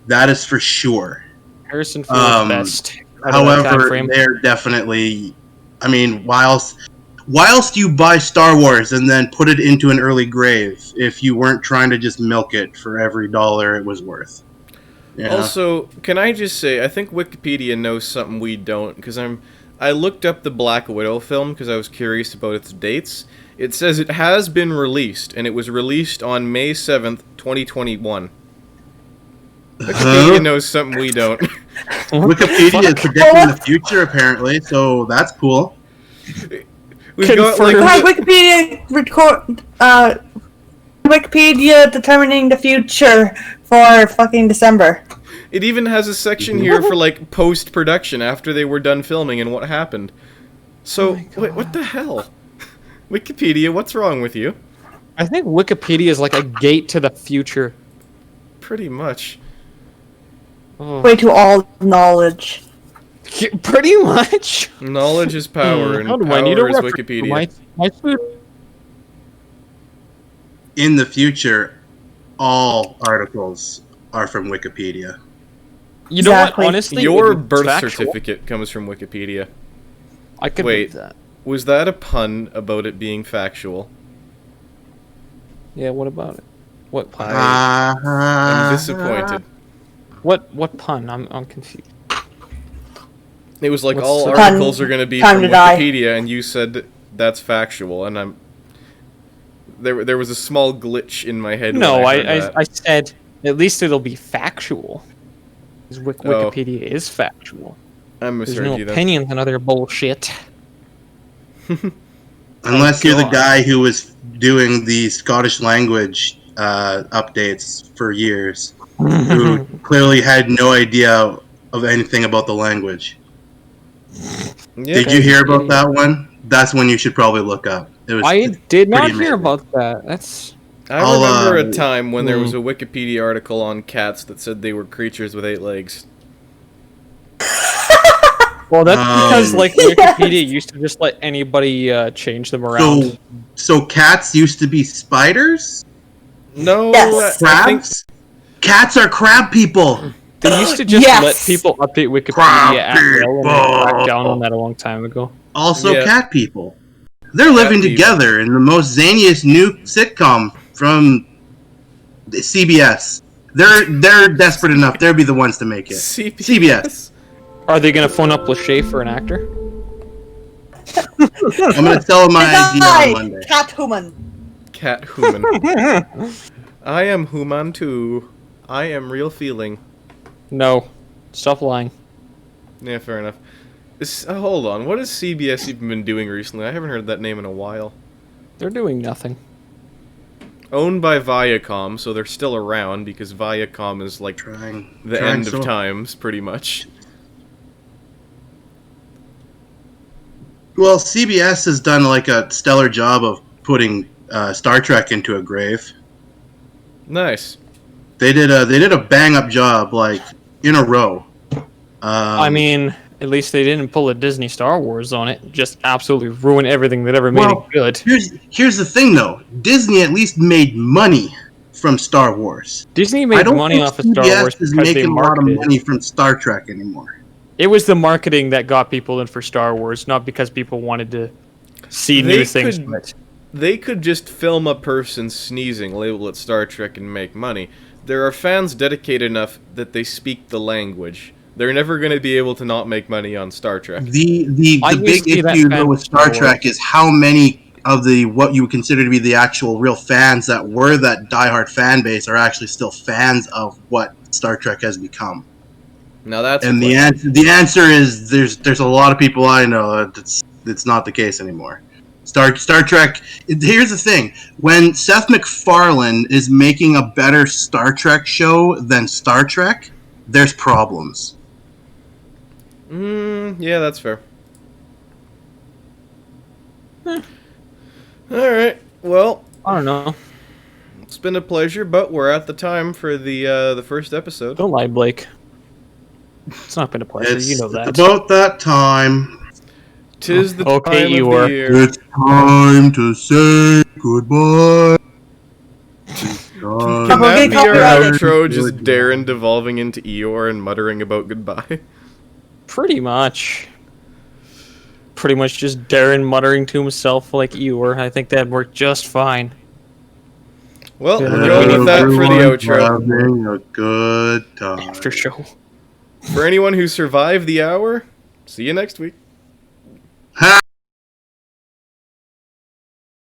Speaker 3: That is for sure.
Speaker 4: Harrison Ford best. out of that time
Speaker 3: However,
Speaker 4: frame.
Speaker 3: they're definitely. I mean, whilst you buy Star Wars and then put it into an early grave, if you weren't trying to just milk it for every dollar it was worth. Yeah.
Speaker 2: Also, can I just say, I think Wikipedia knows something we don't, because I looked up the Black Widow film because I was curious about its dates. It says it has been released, and it was released on May 7th, 2021. Wikipedia knows something we don't.
Speaker 3: Wikipedia is predicting the future, apparently, so that's
Speaker 2: We've got, like,
Speaker 4: Confirmed.
Speaker 5: Hi, Wikipedia Wikipedia determining the future for fucking December.
Speaker 2: It even has a section here for, like, post-production after they were done filming and what happened. So, wait, what the hell? Wikipedia, what's wrong with you?
Speaker 4: I think Wikipedia is like a gate to the future.
Speaker 2: Pretty much.
Speaker 4: Oh.
Speaker 5: Way to all knowledge.
Speaker 4: Pretty much.
Speaker 2: Knowledge is power, and
Speaker 4: How do
Speaker 2: power
Speaker 4: I need a
Speaker 2: is
Speaker 4: reference for
Speaker 2: Wikipedia.
Speaker 4: my food?
Speaker 3: In the future, all articles are from Wikipedia.
Speaker 4: You know
Speaker 5: Exactly.
Speaker 4: what? Honestly,
Speaker 2: Your
Speaker 4: it's
Speaker 2: birth
Speaker 4: factual.
Speaker 2: certificate comes from Wikipedia.
Speaker 4: I could
Speaker 2: Wait.
Speaker 4: believe that.
Speaker 2: Was that a pun about it being factual?
Speaker 4: Yeah. What about it? What pun?
Speaker 2: I'm disappointed.
Speaker 4: What pun? I'm confused.
Speaker 2: It was like
Speaker 4: What's
Speaker 2: all
Speaker 4: the-
Speaker 2: articles are going to be
Speaker 5: Time
Speaker 2: from
Speaker 5: to die.
Speaker 2: Wikipedia, and you said that's factual, and I'm. There was a small glitch in my head.
Speaker 4: No,
Speaker 2: when I heard that.
Speaker 4: I said at least it'll be factual. 'Cause
Speaker 2: Oh.
Speaker 4: Wikipedia is factual.
Speaker 2: I
Speaker 4: There's
Speaker 2: misheard
Speaker 4: no
Speaker 2: you then.
Speaker 4: opinions and other bullshit.
Speaker 3: Unless you're the
Speaker 4: God.
Speaker 3: guy who was doing the Scottish language updates for years, who clearly had no idea of anything about the language.
Speaker 2: Yeah,
Speaker 3: Did you hear about that one? That's one you should probably look up. It was.
Speaker 4: I did not
Speaker 3: pretty
Speaker 4: hear
Speaker 3: amazing.
Speaker 4: about that. That's
Speaker 2: I
Speaker 3: I'll,
Speaker 2: remember
Speaker 3: uh,
Speaker 2: a time when there was a Wikipedia article on cats that said they were creatures with 8 legs.
Speaker 4: well, that's because
Speaker 3: Um,
Speaker 4: like Wikipedia used to just let anybody change them around.
Speaker 3: So cats used to be spiders?
Speaker 2: No,
Speaker 5: Yes.
Speaker 2: I think
Speaker 3: Crabs? Cats are crab people.
Speaker 4: They used to just
Speaker 5: Yes.
Speaker 4: let people update Wikipedia
Speaker 3: Crap
Speaker 4: at will, and they cracked
Speaker 3: people.
Speaker 4: down on that a long time ago.
Speaker 3: Also
Speaker 2: Yeah.
Speaker 3: cat people. They're living
Speaker 2: people.
Speaker 3: together in the most zaniest new sitcom from the CBS. They're desperate enough. They'll be the ones to make it. CBS.
Speaker 4: Are they gonna phone up Lachey for an actor?
Speaker 3: I'm gonna tell them my idea on
Speaker 5: Hi,
Speaker 3: Monday.
Speaker 5: cat human.
Speaker 2: Cat human. I am human too. I am real feeling.
Speaker 4: No, stop lying.
Speaker 2: Yeah, fair enough. Hold on, what has CBS even been doing recently? I haven't heard that name in a while.
Speaker 4: They're doing nothing.
Speaker 2: Owned by Viacom, so they're still around because Viacom is like
Speaker 3: Trying
Speaker 2: the
Speaker 3: trying
Speaker 2: end
Speaker 3: so
Speaker 2: of times, pretty much.
Speaker 3: Well, CBS has done like a stellar job of putting Star Trek into a grave.
Speaker 2: Nice.
Speaker 3: They did a bang up job, like in a row.
Speaker 4: I mean, at least they didn't pull a Disney Star Wars on it. Just absolutely ruin everything that ever made
Speaker 3: Well,
Speaker 4: it good.
Speaker 3: here's the thing though. Disney at least made money from Star Wars.
Speaker 4: Disney
Speaker 3: I
Speaker 4: made
Speaker 3: don't
Speaker 4: money
Speaker 3: think
Speaker 4: off of Star
Speaker 3: CBS
Speaker 4: Wars
Speaker 3: is
Speaker 4: because they
Speaker 3: making a lot of
Speaker 4: marketed.
Speaker 3: money from Star Trek anymore.
Speaker 4: It was the marketing that got people in for Star Wars, not because people wanted to see
Speaker 2: They
Speaker 4: new things.
Speaker 2: could-
Speaker 4: from it.
Speaker 2: They could just film a person sneezing, label it Star Trek, and make money. There are fans dedicated enough that they speak the language. They're never going to be able to not make money on Star Trek.
Speaker 3: The
Speaker 4: I used
Speaker 3: big
Speaker 4: to be that
Speaker 3: issue
Speaker 4: fan
Speaker 3: though with
Speaker 4: of
Speaker 3: Star
Speaker 4: Star Wars.
Speaker 3: Trek is how many of the what you would consider to be the actual real fans that were that diehard fan base are actually still fans of what Star Trek has become.
Speaker 2: Now that's
Speaker 3: And
Speaker 2: a question.
Speaker 3: the answer is there's a lot of people I know that it's not the case anymore. Star Trek. Here's the thing: when Seth MacFarlane is making a better Star Trek show than Star Trek, there's problems.
Speaker 2: Yeah, that's fair. Alright, well,
Speaker 4: I don't know.
Speaker 2: it's been a pleasure, but we're at the time for the first episode.
Speaker 4: Don't lie, Blake. It's not been a pleasure. You know that.
Speaker 3: It's about that time.
Speaker 2: 'Tis the
Speaker 4: Okay,
Speaker 2: time
Speaker 4: you
Speaker 2: of
Speaker 4: are.
Speaker 2: the year.
Speaker 3: It's time to say goodbye.
Speaker 2: Can that be our
Speaker 5: Copyrighted.
Speaker 2: outro, just Darren devolving into Eeyore and muttering about goodbye?
Speaker 4: Pretty much. Pretty much just Darren muttering to himself like Eeyore. I think that'd work just fine.
Speaker 2: Well,
Speaker 4: Yeah,
Speaker 2: we're going with that for the
Speaker 3: Everyone's
Speaker 2: outro.
Speaker 3: having a good time.
Speaker 4: After show.
Speaker 2: For anyone who survived the hour, see you next week.